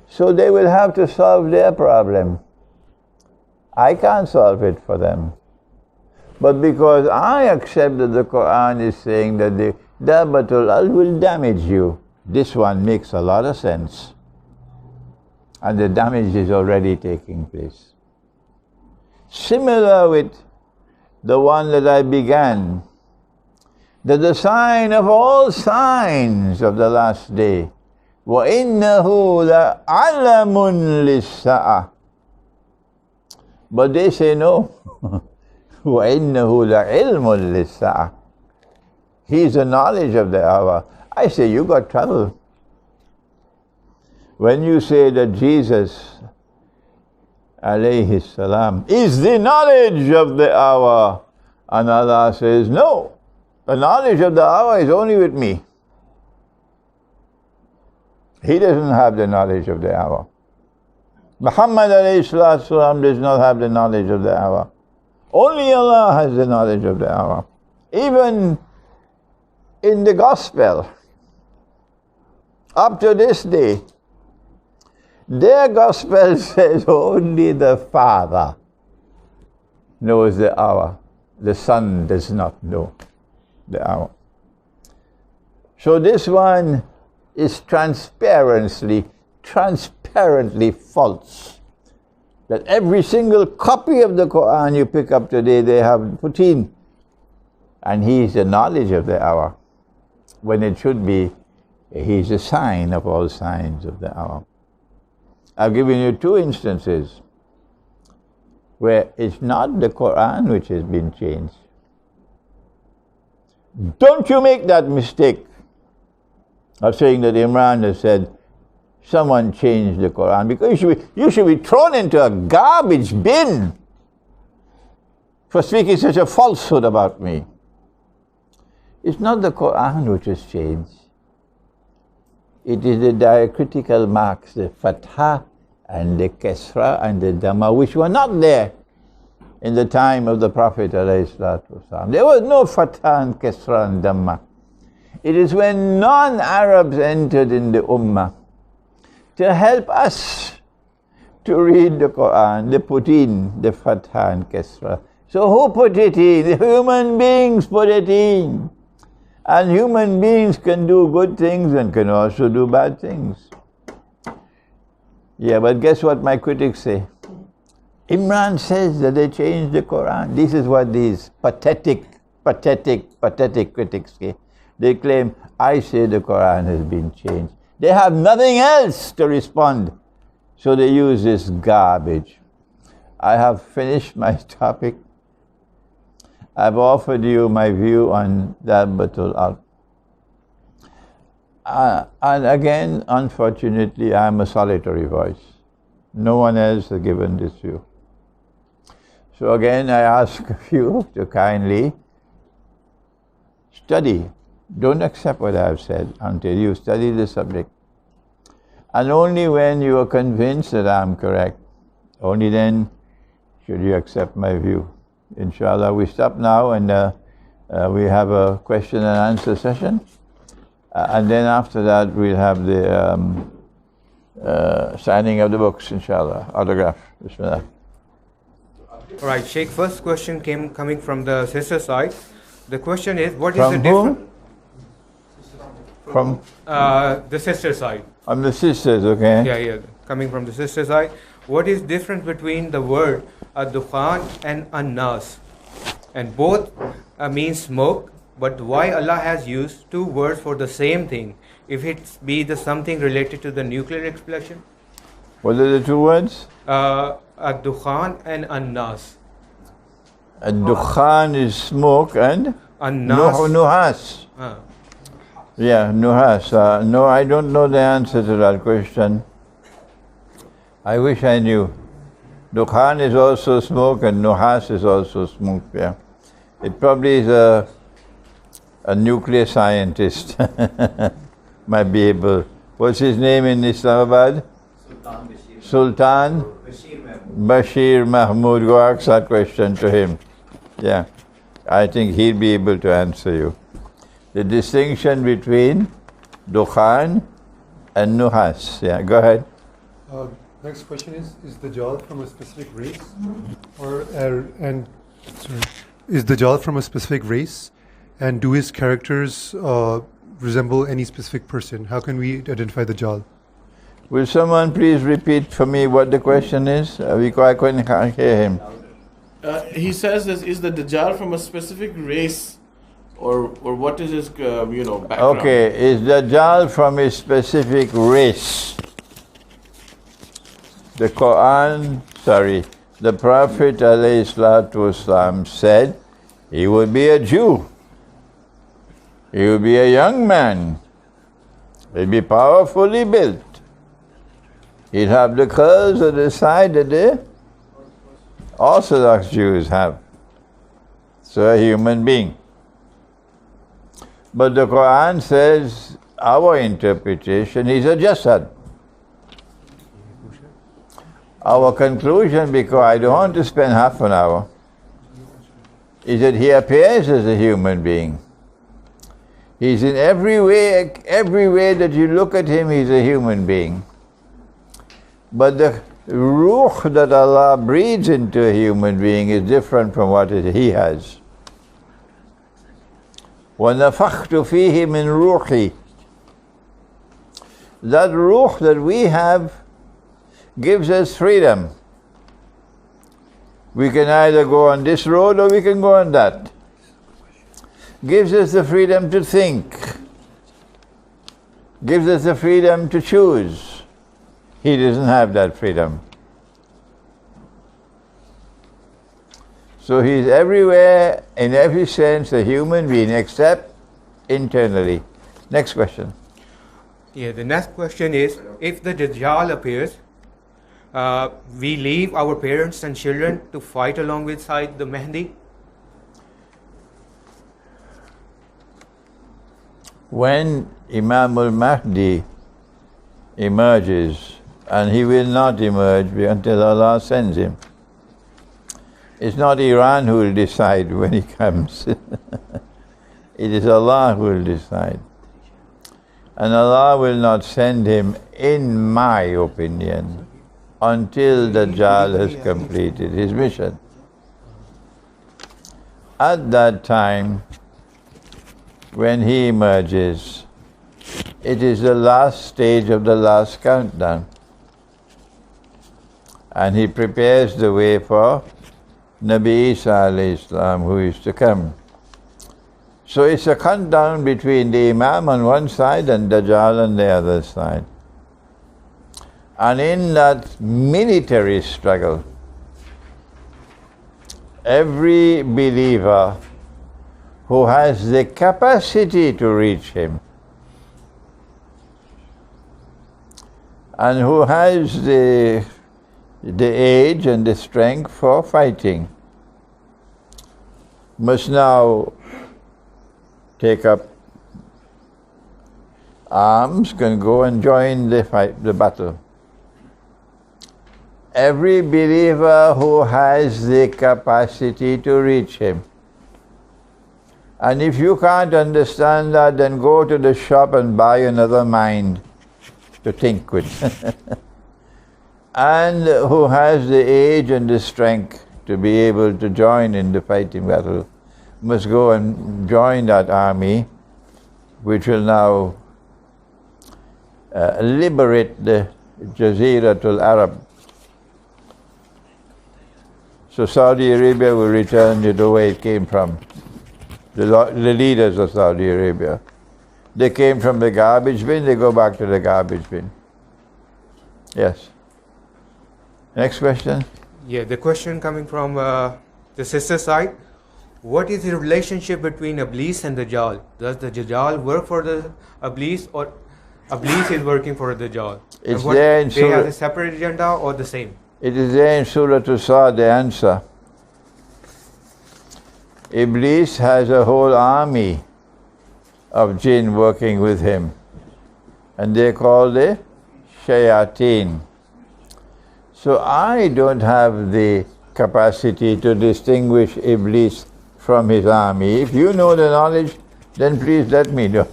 So they will have to solve their problem. I can't solve it for them. But because I accept that the Quran is saying that the Dabbatul Ard will damage you, this one makes a lot of sense. And the damage is already taking place. Similar with the one that I began, that the sign of all signs of the last day, وَإِنَّهُ لَعَلَمٌ لِلسَّاعَةِ. But they say no. وَإِنَّهُ لَعِلْمٌ لِلسَّاعَةِ. He is the knowledge of the hour. I say, you got trouble. When you say that Jesus alayhi salam is the knowledge of the hour, and Allah says, no, the knowledge of the hour is only with me. He doesn't have the knowledge of the hour. Muhammad alayhi salam does not have the knowledge of the hour. Only Allah has the knowledge of the hour. Even in the gospel, up to this day, their gospel says only the Father knows the hour. The Son does not know the hour. So this one is transparently false. That every single copy of the Quran you pick up today, they have put in, and he is the knowledge of the hour, when it should be, he is a sign of all signs of the hour. I've given you two instances where it's not the Quran which has been changed. Don't you make that mistake of saying that Imran has said someone changed the Quran, because you should be thrown into a garbage bin for speaking such a falsehood about me. It's not the Quran which has changed. It is the diacritical marks, the Fathah and the Kesra and the Dhamma, which were not there in the time of the Prophet ﷺ. There was no Fathah and Kesra and Dhamma. It is when non-Arabs entered in the Ummah to help us to read the Quran, they put in the Fathah and Kesra. So who put it in? The human beings put it in. And human beings can do good things and can also do bad things. Yeah, but guess what my critics say? Imran says that they changed the Quran. This is what these pathetic critics say. They claim, I say the Quran has been changed. They have nothing else to respond, so they use this garbage. I have finished my topic. I've offered you my view on Dabbatul Ard. And again, unfortunately, I'm a solitary voice. No one else has given this view. So again, I ask you to kindly study. Don't accept what I've said until you study the subject. And only when you are convinced that I'm correct, only then should you accept my view. Inshallah, we stop now, and we have a question and answer session. And then after that, we'll have the signing of the books, inshallah, autograph. Bismillah. All right, Sheikh, first question coming from the sister side. The question is, what is From the whom? difference? From The sister side. from the sisters, okay? Yeah, coming from the sister side. What is difference between the word ad-dukhan and an-nas? And both mean smoke, but why Allah has used two words for the same thing? If it be something related to the nuclear explosion? What are the two words? Ad-dukhan and an-nas. Dukhan is smoke and An-nas. nuhas. Yeah, nuhas. No, I don't know the answer to that question. I wish I knew. Dukhan is also smoke and nuhas is also smoke, yeah. It probably is a nuclear scientist. Might be able. What's his name in Islamabad? Sultan Bashir Mahmud. Go ask that question to him. Yeah, I think he'll be able to answer you. The distinction between Dukhan and Nuhas. Yeah, go ahead. Next question is Dajjal from a specific race? Is Dajjal from a specific race? And do his characters resemble any specific person? How can we identify Dajjal? Will someone please repeat for me what the question is? I couldn't hear him. He says, is the Dajjal from a specific race, or what is his background? Okay, is Dajjal from a specific race? The Prophet ﷺ said he would be a Jew. He would be a young man. He'd be powerfully built. He'd have the curls at the side that the Orthodox Jews have. So a human being. But the Quran says, our interpretation, he's a jasad. Our conclusion, because I don't want to spend half an hour, is that he appears as a human being. He's in every way that you look at him, he's a human being. But the ruh that Allah breathes into a human being is different from what he has. وَنَفَخْتُ فِيهِ مِنْ رُوحِي. That ruh that we have gives us freedom. We can either go on this road or we can go on that. Gives us the freedom to think. Gives us the freedom to choose. He doesn't have that freedom. So he's everywhere, in every sense, a human being, except internally. Next question. Yeah, the next question is, if the Dajjal appears, we leave our parents and children to fight alongside the Mahdi? When Imam al-Mahdi emerges, and he will not emerge until Allah sends him. It's not Iran who will decide when he comes. It is Allah who will decide. And Allah will not send him, in my opinion, until Dajjal has completed his mission. At that time, when he emerges, it is the last stage of the last countdown. And he prepares the way for Nabi Isa alayhi salam, who is to come. So it's a countdown between the Imam on one side and Dajjal on the other side. And in that military struggle, every believer who has the capacity to reach him and who has the age and the strength for fighting must now take up arms, can go and join the fight, the battle. Every believer who has the capacity to reach him. And if you can't understand that, then go to the shop and buy another mind to think with. And who has the age and the strength to be able to join in the fighting battle must go and join that army, which will now liberate the Jaziratul Arab. So Saudi Arabia will return to the way it came from. The leaders of Saudi Arabia. They came from the garbage bin, they go back to the garbage bin. Yes. Next question. Yeah, the question coming from the sister side. What is the relationship between Iblis and Dajjal? Does the Dajjal work for the Iblis, or Iblis is working for the Dajjal? It's there in They Surah. have a separate agenda or the same? It is there in Surah Sad, the answer. Iblis has a whole army of jinn working with him, and they call the shayateen. So I don't have the capacity to distinguish Iblis from his army. If you know the knowledge, then please let me know.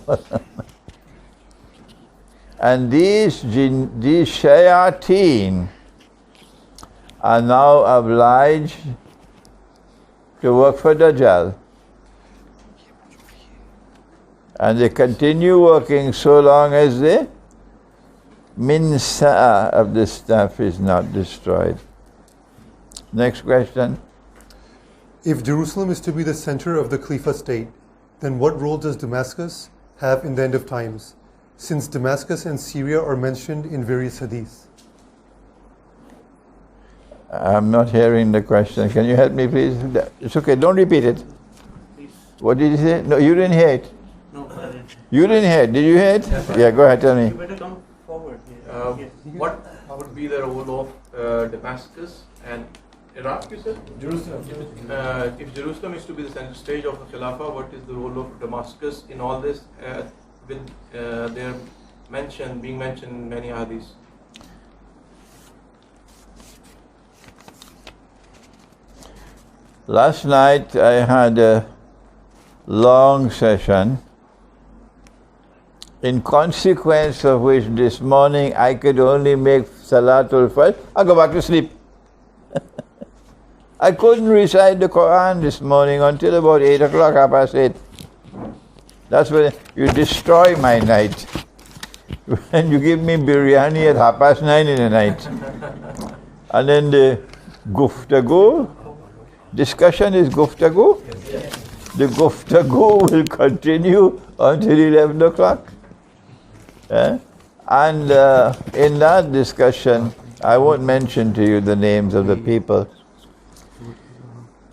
And these shayateen are now obliged to work for Dajjal. And they continue working so long as the minsa of the staff is not destroyed. Next question. If Jerusalem is to be the center of the Khalifa state, then what role does Damascus have in the end of times, since Damascus and Syria are mentioned in various hadiths? I'm not hearing the question. Can you help me, please? It's okay. Don't repeat it. Please. What did you say? No, you didn't hear it. No, I didn't. You didn't hear it. Did you hear it? Yes, Yeah, go ahead. Tell me. You better come forward. Yes. What would be the role of Damascus and Iraq, you said? Jerusalem. If Jerusalem is to be the center stage of the Khilafah, what is the role of Damascus in all this, with their being mentioned in many hadiths? Last night I had a long session, in consequence of which this morning I could only make Salatul first. I'll go back to sleep. I couldn't recite the Quran this morning until about 8 o'clock, 8:30. That's when you destroy my night. When you give me biryani at 9:30 in the night. And then the guftagu, discussion is guftagu. The guftagu will continue until 11 o'clock. And in that discussion, I won't mention to you the names of the people.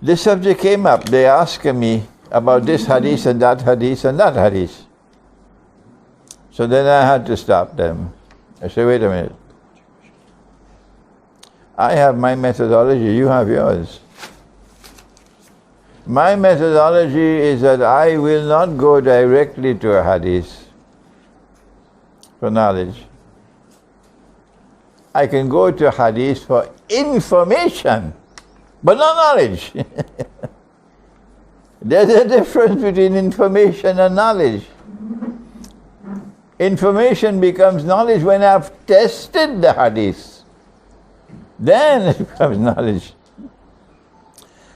This subject came up. They asked me about this hadith and that hadith and that hadith. So then I had to stop them. I said, wait a minute. I have my methodology, you have yours. My methodology is that I will not go directly to a hadith for knowledge. I can go to a hadith for information, but not knowledge. There's a difference between information and knowledge. Information becomes knowledge when I've tested the hadith. Then it becomes knowledge.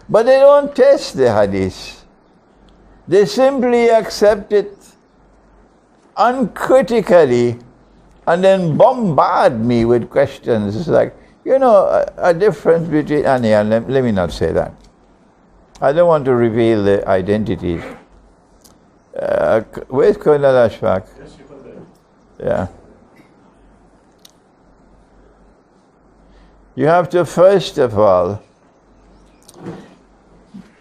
But they don't test the hadith. They simply accept it uncritically and then bombard me with questions. It's like, a difference between... let me not say that. I don't want to reveal the identities. Where's Colonel Ashfaq? Yeah. You have to, first of all,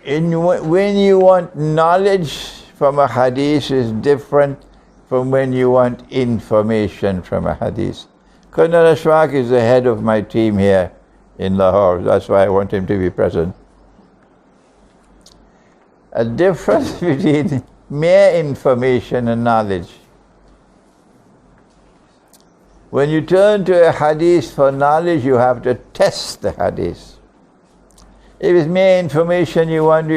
when you want knowledge from a hadith is different from when you want information from a hadith. Colonel Ashfaq is the head of my team here in Lahore. That's why I want him to be present. A difference between mere information and knowledge. When you turn to a hadith for knowledge, you have to test the hadith. If it's mere information you want,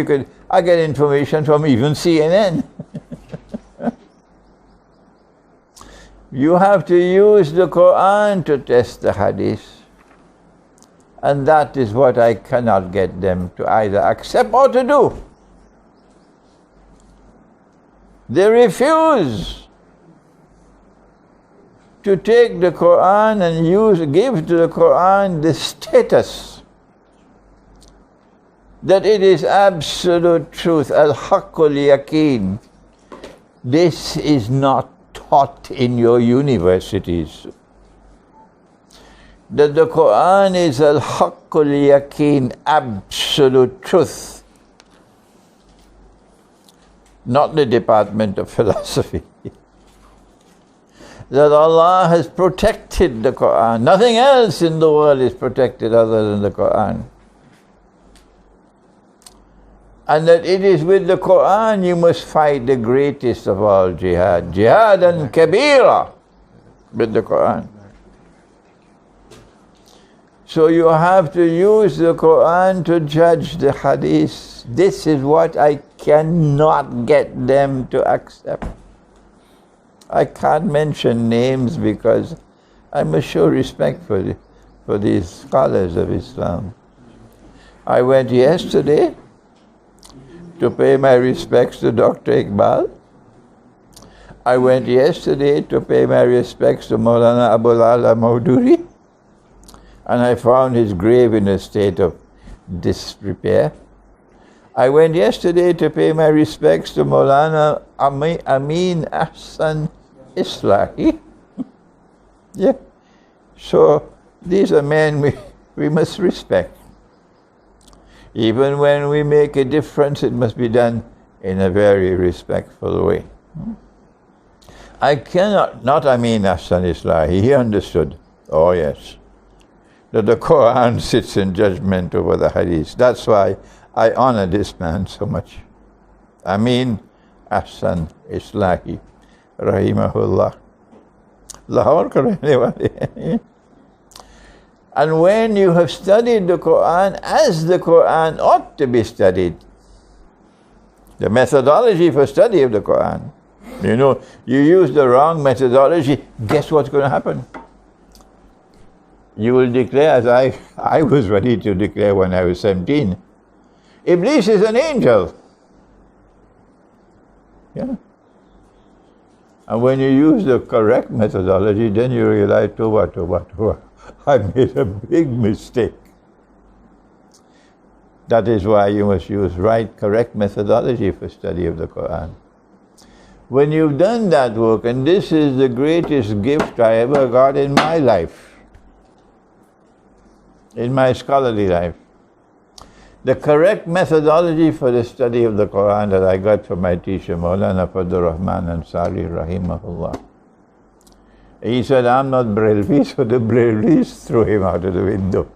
I get information from even CNN. You have to use the Quran to test the hadith. And that is what I cannot get them to either accept or to do. They refuse to take the Quran and give to the Quran the status that it is absolute truth, al-haqqul yaqeen. This is not taught in your universities. That the Quran is al-haqqul yaqeen, absolute truth. Not the Department of Philosophy. That Allah has protected the Quran. Nothing else in the world is protected other than the Quran. And that it is with the Quran you must fight the greatest of all jihad. Jihadan kabira, with the Quran. So you have to use the Quran to judge the hadith. This is what I cannot get them to accept. I can't mention names because I must show respect for these scholars of Islam. I went yesterday to pay my respects to Dr. Iqbal. I went yesterday to pay my respects to Maulana Abul Ala Maududi, and I found his grave in a state of disrepair. I went yesterday to pay my respects to Maulana Amin Ahsan Islahi. Yeah. So these are men we must respect. Even when we make a difference, it must be done in a very respectful way. I cannot, not Amin Ahsan Islahi, he understood, oh yes, that the Quran sits in judgment over the hadith. That's why I honor this man so much. Amin Ahsan Islahi, rahimahullah. Lahore ka rehne wale. And when you have studied the Quran as the Quran ought to be studied, the methodology for study of the Quran, you use the wrong methodology, guess what's going to happen? You will declare, as I was ready to declare when I was 17, Iblis is an angel. Yeah. And when you use the correct methodology, then you realize, Tawbah, I made a big mistake. That is why you must use right, correct methodology for study of the Quran. When you've done that work, and this is the greatest gift I ever got in my life, in my scholarly life, the correct methodology for the study of the Quran that I got from my teacher, Maulana Fadlur Rahman Ansari, rahimahullah. He said, I'm not Brelvi, so the Brelvis threw him out of the window.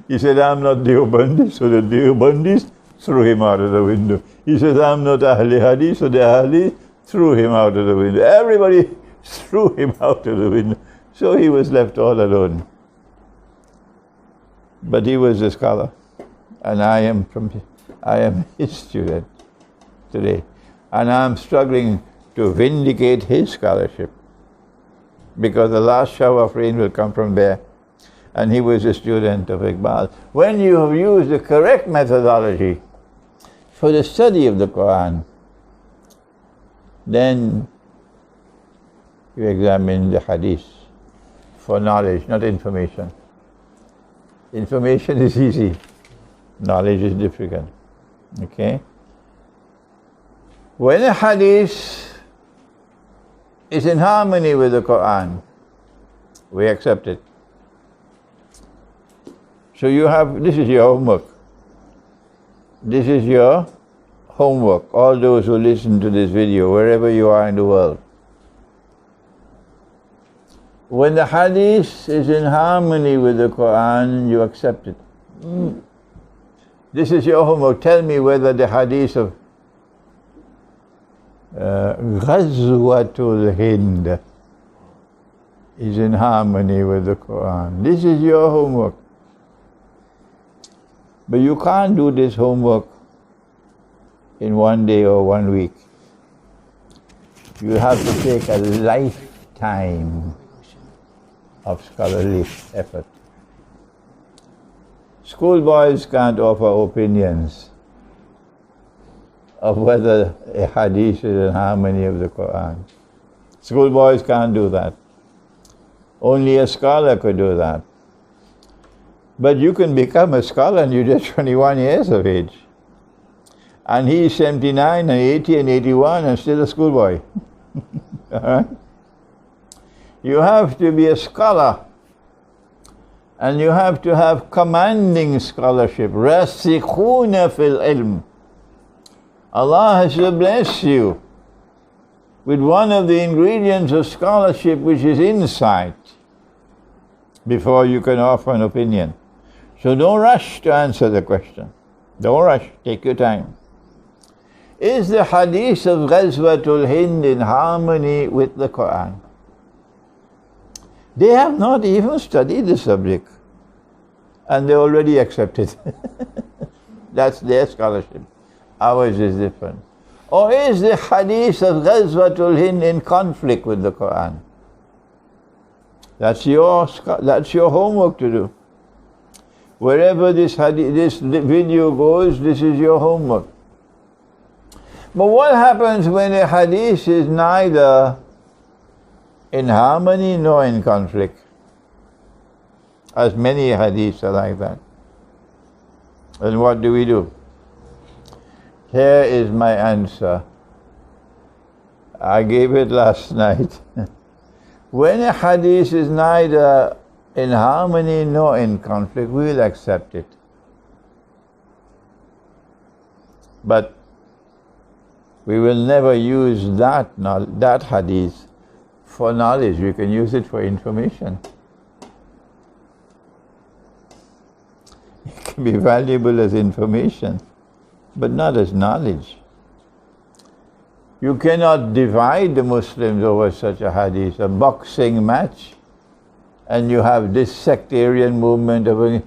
He said, I'm not Deobandi, so the Deobandis threw him out of the window. He said, I'm not Ahli Hadith, so the Ahli threw him out of the window. Everybody threw him out of the window. So he was left all alone. But he was a scholar, and I am his student today. And I'm struggling to vindicate his scholarship, because the last shower of rain will come from there. And he was a student of Iqbal. When you have used the correct methodology for the study of the Quran, then you examine the hadith for knowledge, not information. Information is easy, knowledge is difficult. Okay? When a hadith is in harmony with the Quran, we accept it. So this is your homework. This is your homework, all those who listen to this video, wherever you are in the world. When the hadith is in harmony with the Quran, you accept it. This is your homework. Tell me whether the hadith of Ghazwatul Hind is in harmony with the Quran. This is your homework. But you can't do this homework in one day or 1 week. You have to take a lifetime of scholarly effort. Schoolboys can't offer opinions of whether a hadith is in harmony with the Quran. Schoolboys can't do that. Only a scholar could do that. But you can become a scholar and you're just 21 years of age. And he is 79 and 80 and 81 and still a schoolboy. Alright? You have to be a scholar. And you have to have commanding scholarship. Rasikhuna fil ilm. Allah has to bless you with one of the ingredients of scholarship, which is insight, before you can offer an opinion. So don't rush to answer the question. Don't rush, take your time. Is the hadith of Ghazwatul Hind in harmony with the Quran? They have not even studied the subject, and they already accept it. That's their scholarship. Ours is different. Or is the hadith of Ghazwatul Hind in conflict with the Quran? That's your homework to do. Wherever this video goes, this is your homework. But what happens when a hadith is neither in harmony nor in conflict? As many hadiths are like that. And what do we do? Here is my answer. I gave it last night. When a hadith is neither in harmony nor in conflict, we will accept it. But we will never use that hadith for knowledge. We can use it for information. It can be valuable as information, but not as knowledge. You cannot divide the Muslims over such a hadith, a boxing match. and you have this sectarian movement of a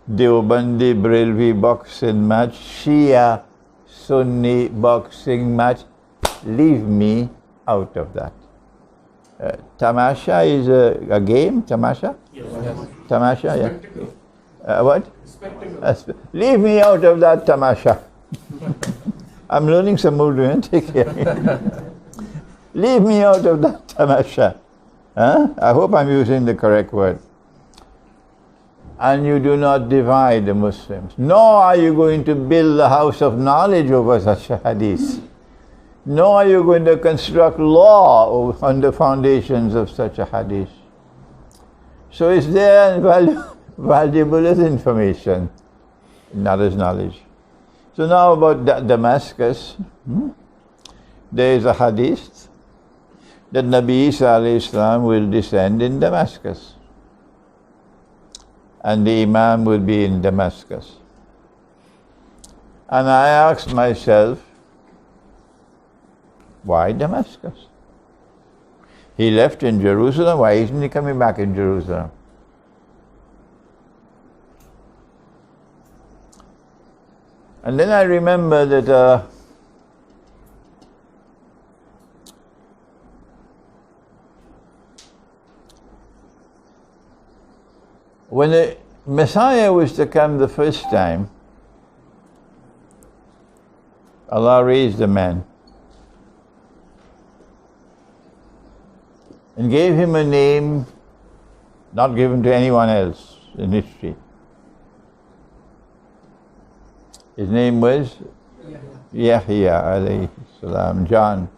Deobandi Brelvi boxing match, Shia Sunni boxing match. Leave me out of that. Tamasha is a game, Tamasha? Yes. Tamasha, yeah. What? Leave me out of that Tamasha. I'm learning some Urdu, take care. Leave me out of that Tamasha. Huh? I hope I'm using the correct word. And you do not divide the Muslims. Nor are you going to build a house of knowledge over such a hadith. Nor are you going to construct law on the foundations of such a hadith. So it's there and valuable as information, not as knowledge. So now about Damascus, there is a hadith that Nabi Isa alayhi salam will descend in Damascus. And the Imam will be in Damascus. And I asked myself, why Damascus? He left in Jerusalem, why isn't he coming back in Jerusalem? And then I remember that when the Messiah was to come the first time, Allah raised a man and gave him a name not given to anyone else in history. His name was Yahya alayhi salam, John.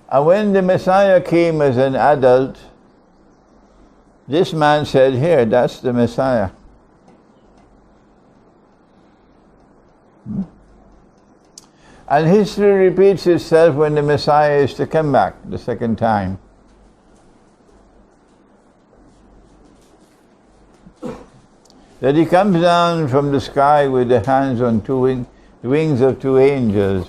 And when the Messiah came as an adult, this man said, here, that's the Messiah. And history repeats itself when the Messiah is to come back the second time. That he comes down from the sky with the hands on the wings of two angels.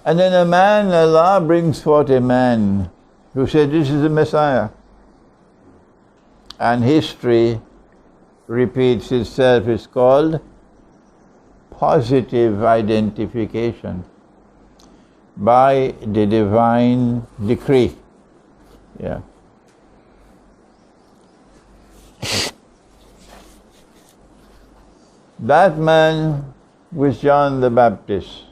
And then Allah brings forth a man who said, this is the Messiah. And history repeats itself. It's called positive identification by the divine decree. Yeah. That man was John the Baptist.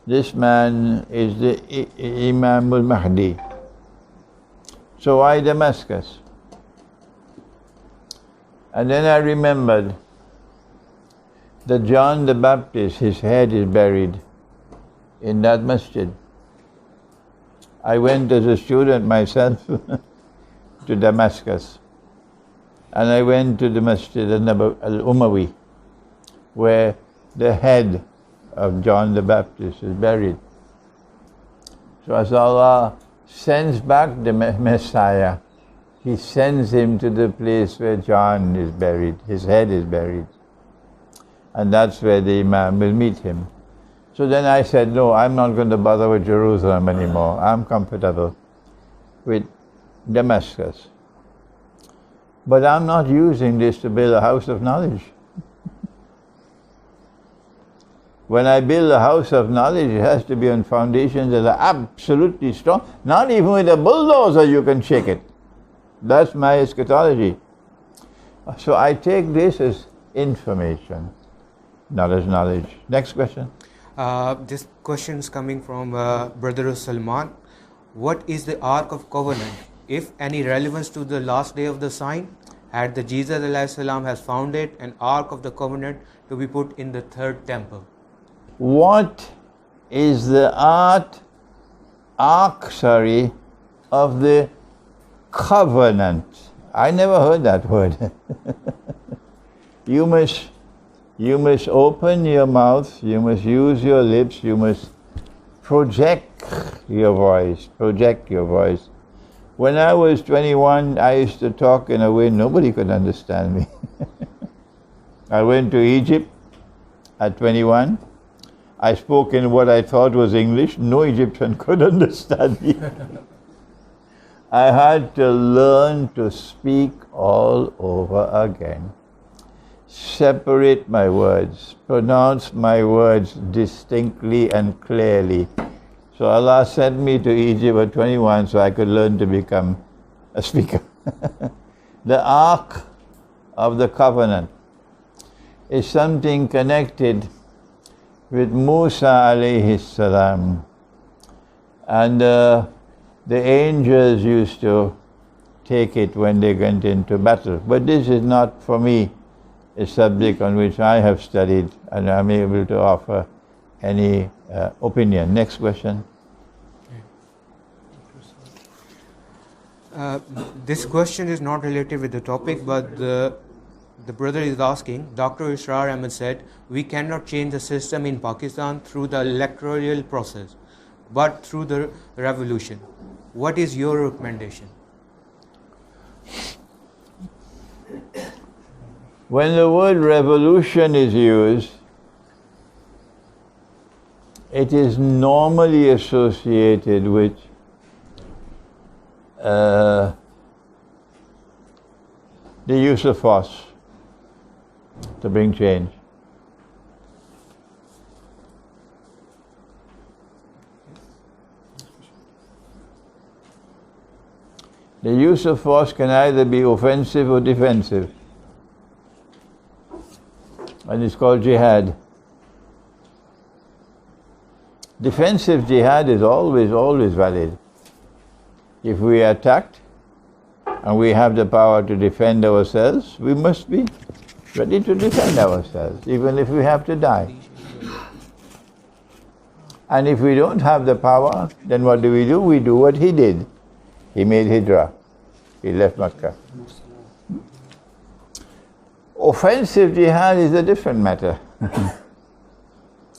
This man is the Imam al-Mahdi. So why Damascus? And then I remembered that John the Baptist, his head is buried in that masjid. I went as a student myself to Damascus, and I went to the Masjid al-Umawi, where the head of John the Baptist is buried. So as Allah sends back the Messiah, He sends him to the place where John is buried, his head is buried. And that's where the Imam will meet him. So then I said, no, I'm not going to bother with Jerusalem anymore. I'm comfortable with Damascus. But I'm not using this to build a house of knowledge. When I build a house of knowledge, it has to be on foundations that are absolutely strong. Not even with a bulldozer you can shake it. That's my eschatology. So I take this as information, not as knowledge. Next question. This question is coming from Brother Salman. What is the Ark of Covenant? If any relevance to the last day of the sign, had the Jesus alayhi salam has founded an Ark of the Covenant to be put in the third temple. What is the ark of the covenant? I never heard that word. You must open your mouth, you must use your lips, you must project your voice. When I was 21, I used to talk in a way nobody could understand me. I went to Egypt at 21. I spoke in what I thought was English. No Egyptian could understand me. I had to learn to speak all over again. Separate my words, pronounce my words distinctly and clearly. So Allah sent me to Egypt at 21 so I could learn to become a speaker. The Ark of the Covenant is something connected with Musa alayhi salam. And the angels used to take it when they went into battle. But this is not, for me, a subject on which I have studied and I'm able to offer any opinion. Next question. This question is not related with the topic, but the brother is asking, Dr. Israr Ahmed said, we cannot change the system in Pakistan through the electoral process, but through the revolution. What is your recommendation? When the word revolution is used, it is normally associated with the use of force to bring change. The use of force can either be offensive or defensive, and it's called jihad. Defensive jihad is always valid. If we are attacked and we have the power to defend ourselves, we must be ready to defend ourselves, even if we have to die. And if we don't have the power, then what do? We do what he did. He made hijrah. He left Makkah. Offensive jihad is a different matter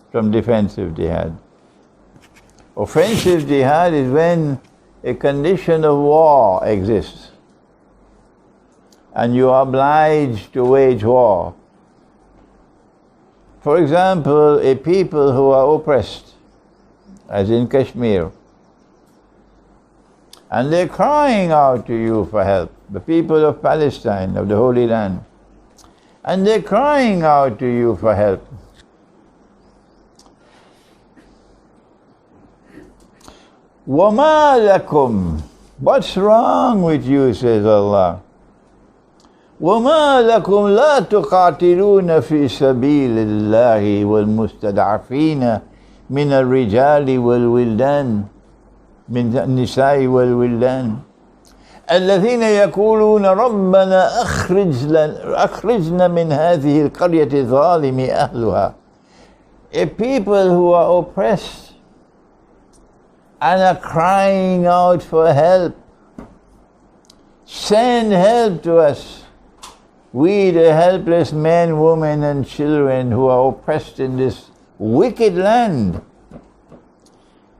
from defensive jihad. Offensive jihad is when a condition of war exists and you are obliged to wage war. For example, a people who are oppressed, as in Kashmir, and they're crying out to you for help, the people of Palestine, of the Holy Land, and they're crying out to you for help. وَمَا لَكُمْ, what's wrong with you, says Allah. وَمَا لَكُمْ لَا تُقَاتِلُونَ فِي سَبِيلِ اللَّهِ وَالْمُسْتَضْعَفِينَ مِنَ الرِّجَالِ وَالْوِلْدَانِ من النساء والولدان الذين يقولون ربنا أخرجنا من هذه القرية الظالم أهلها. A people who are oppressed and are crying out for help. Send help to us. We, the helpless men, women and children who are oppressed in this wicked land.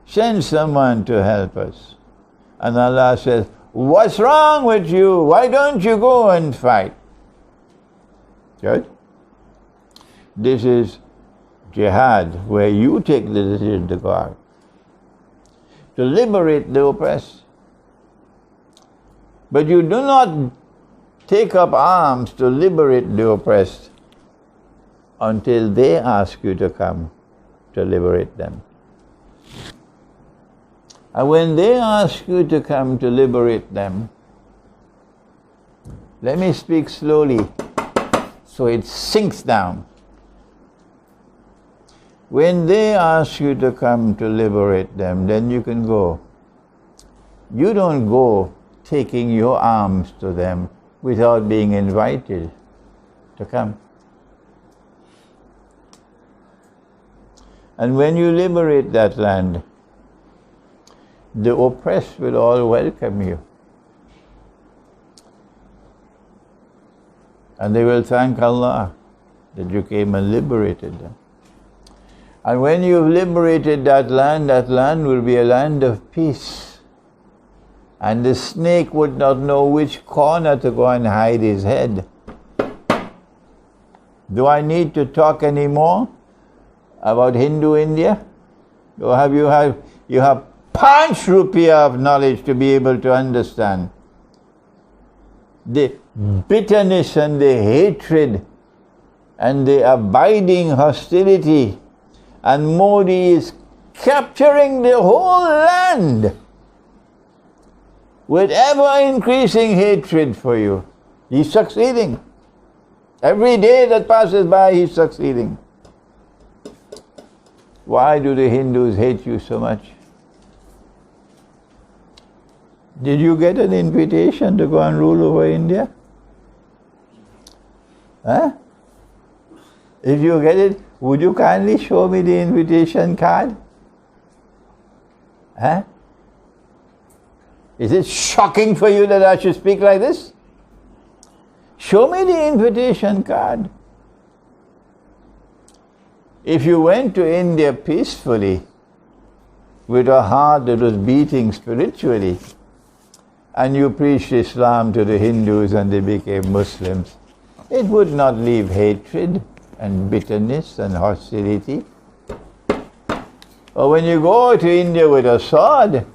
Send someone to help us. And Allah says, what's wrong with you? Why don't you go and fight? Good? This is jihad, where you take the decision to go out, to liberate the oppressed. But you do not take up arms to liberate the oppressed until they ask you to come to liberate them. And when they ask you to come to liberate them, let me speak slowly so it sinks down. When they ask you to come to liberate them, then you can go. You don't go taking your arms to them without being invited to come. And when you liberate that land, the oppressed will all welcome you. And they will thank Allah that you came and liberated them. And when you've liberated that land will be a land of peace. And the snake would not know which corner to go and hide his head. Do I need to talk any more about Hindu India? Or you have 5 rupiah of knowledge to be able to understand the bitterness and the hatred and the abiding hostility. And Modi is capturing the whole land with ever increasing hatred for you. He's succeeding. Every day that passes by, he's succeeding. Why do the Hindus hate you so much? Did you get an invitation to go and rule over India? Huh? If you get it, would you kindly show me the invitation card? Huh? Is it shocking for you that I should speak like this? Show me the invitation card. If you went to India peacefully, with a heart that was beating spiritually, and you preached Islam to the Hindus and they became Muslims, it would not leave hatred and bitterness and hostility. But when you go to India with a sword,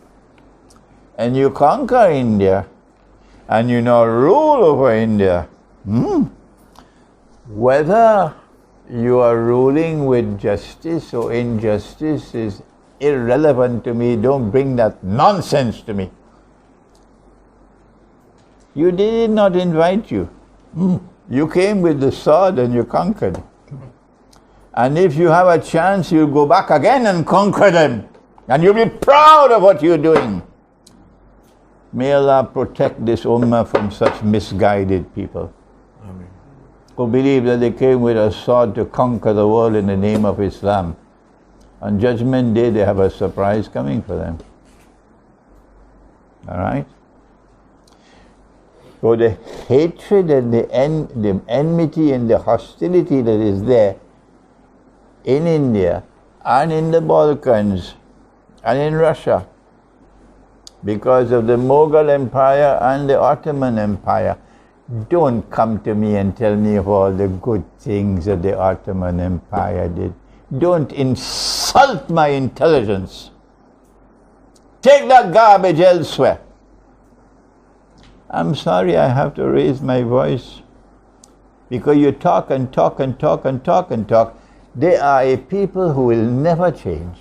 and you conquer India, and you now rule over India, whether you are ruling with justice or injustice is irrelevant to me. Don't bring that nonsense to me. You did not invite you. You came with the sword and you conquered. And if you have a chance, you'll go back again and conquer them. And you'll be proud of what you're doing. May Allah protect this ummah from such misguided people. Amen. Who believe that they came with a sword to conquer the world in the name of Islam. On Judgment Day, they have a surprise coming for them. All right? So the hatred and the enmity and the hostility that is there in India and in the Balkans and in Russia because of the Mughal Empire and the Ottoman Empire. Don't come to me and tell me of all the good things that the Ottoman Empire did. Don't insult my intelligence. Take that garbage elsewhere. I'm sorry I have to raise my voice because you talk and talk and talk and talk and talk. They are a people who will never change.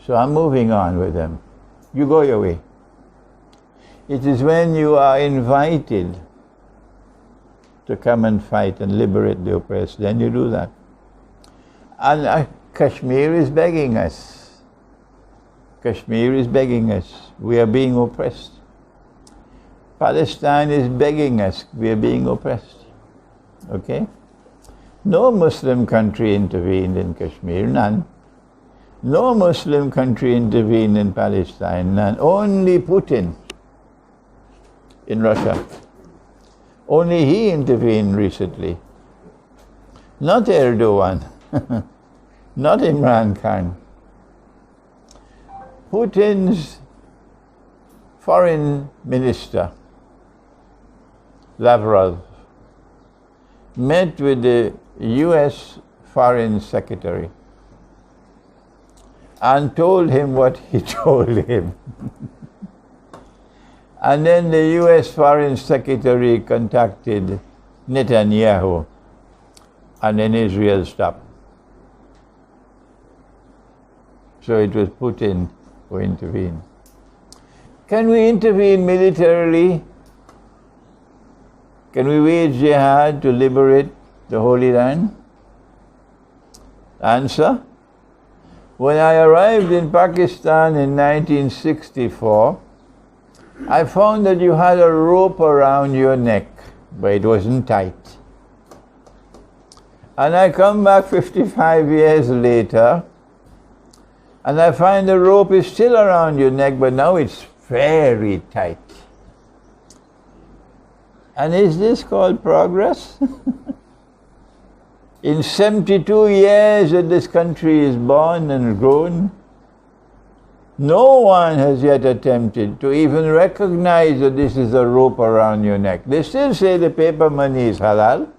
So I'm moving on with them. You go your way. It is when you are invited to come and fight and liberate the oppressed, then you do that. And Kashmir is begging us. Kashmir is begging us. We are being oppressed. Palestine is begging us. We are being oppressed. Okay? No Muslim country intervened in Kashmir, none. No Muslim country intervened in Palestine, none. Only Putin in Russia. Only he intervened recently. Not Erdogan. Not Imran Khan. Putin's foreign minister, Lavrov, met with the US foreign secretary and told him what he told him. And then the US foreign secretary contacted Netanyahu, and then Israel stopped. So it was Putin who intervened. Can we intervene militarily? Can we wage jihad to liberate the Holy Land? Answer: when I arrived in Pakistan in 1964, I found that you had a rope around your neck, but it wasn't tight. And I come back 55 years later, and I find the rope is still around your neck, but now it's very tight. And is this called progress? In 72 years that this country is born and grown, no one has yet attempted to even recognize that this is a rope around your neck. They still say the paper money is halal.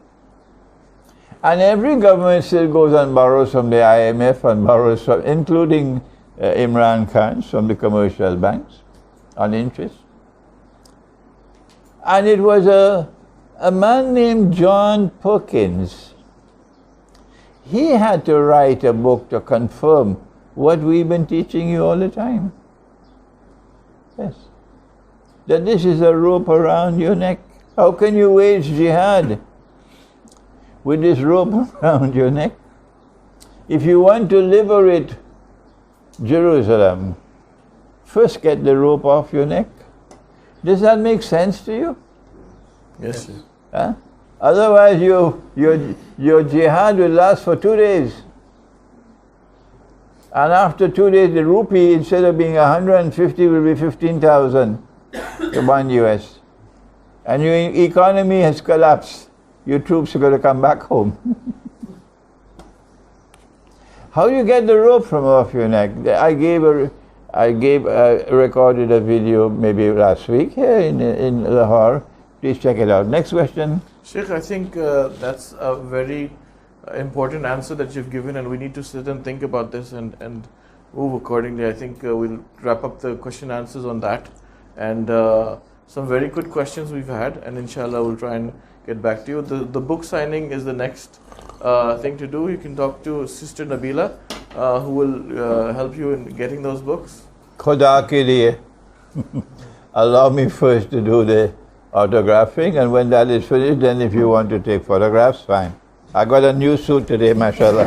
And every government still goes and borrows from the IMF and borrows from, including Imran Khan's from the commercial banks on interest. And it was a man named John Perkins. He had to write a book to confirm what we've been teaching you all the time. Yes. That this is a rope around your neck. How can you wage jihad with this rope around your neck? If you want to liberate Jerusalem, first get the rope off your neck. Does that make sense to you? Yes, sir. Huh? Otherwise, your jihad will last for 2 days. And after 2 days, the rupee, instead of being 150, will be 15,000 to 1 US. And your economy has collapsed. Your troops are going to come back home. How do you get the rope from off your neck? I recorded a video maybe last week here in Lahore. Please check it out. Next question. Sheikh, I think that's a very important answer that you've given, and we need to sit and think about this and move accordingly. I think we'll wrap up the question answers on that. And some very good questions we've had, and inshallah we'll try and get back to you. The book signing is the next thing to do. You can talk to Sister Nabila, who will help you in getting those books. Khuda ke liye. Allow me first to do the autographing, and when that is finished, then if you want to take photographs, fine. I got a new suit today, mashallah.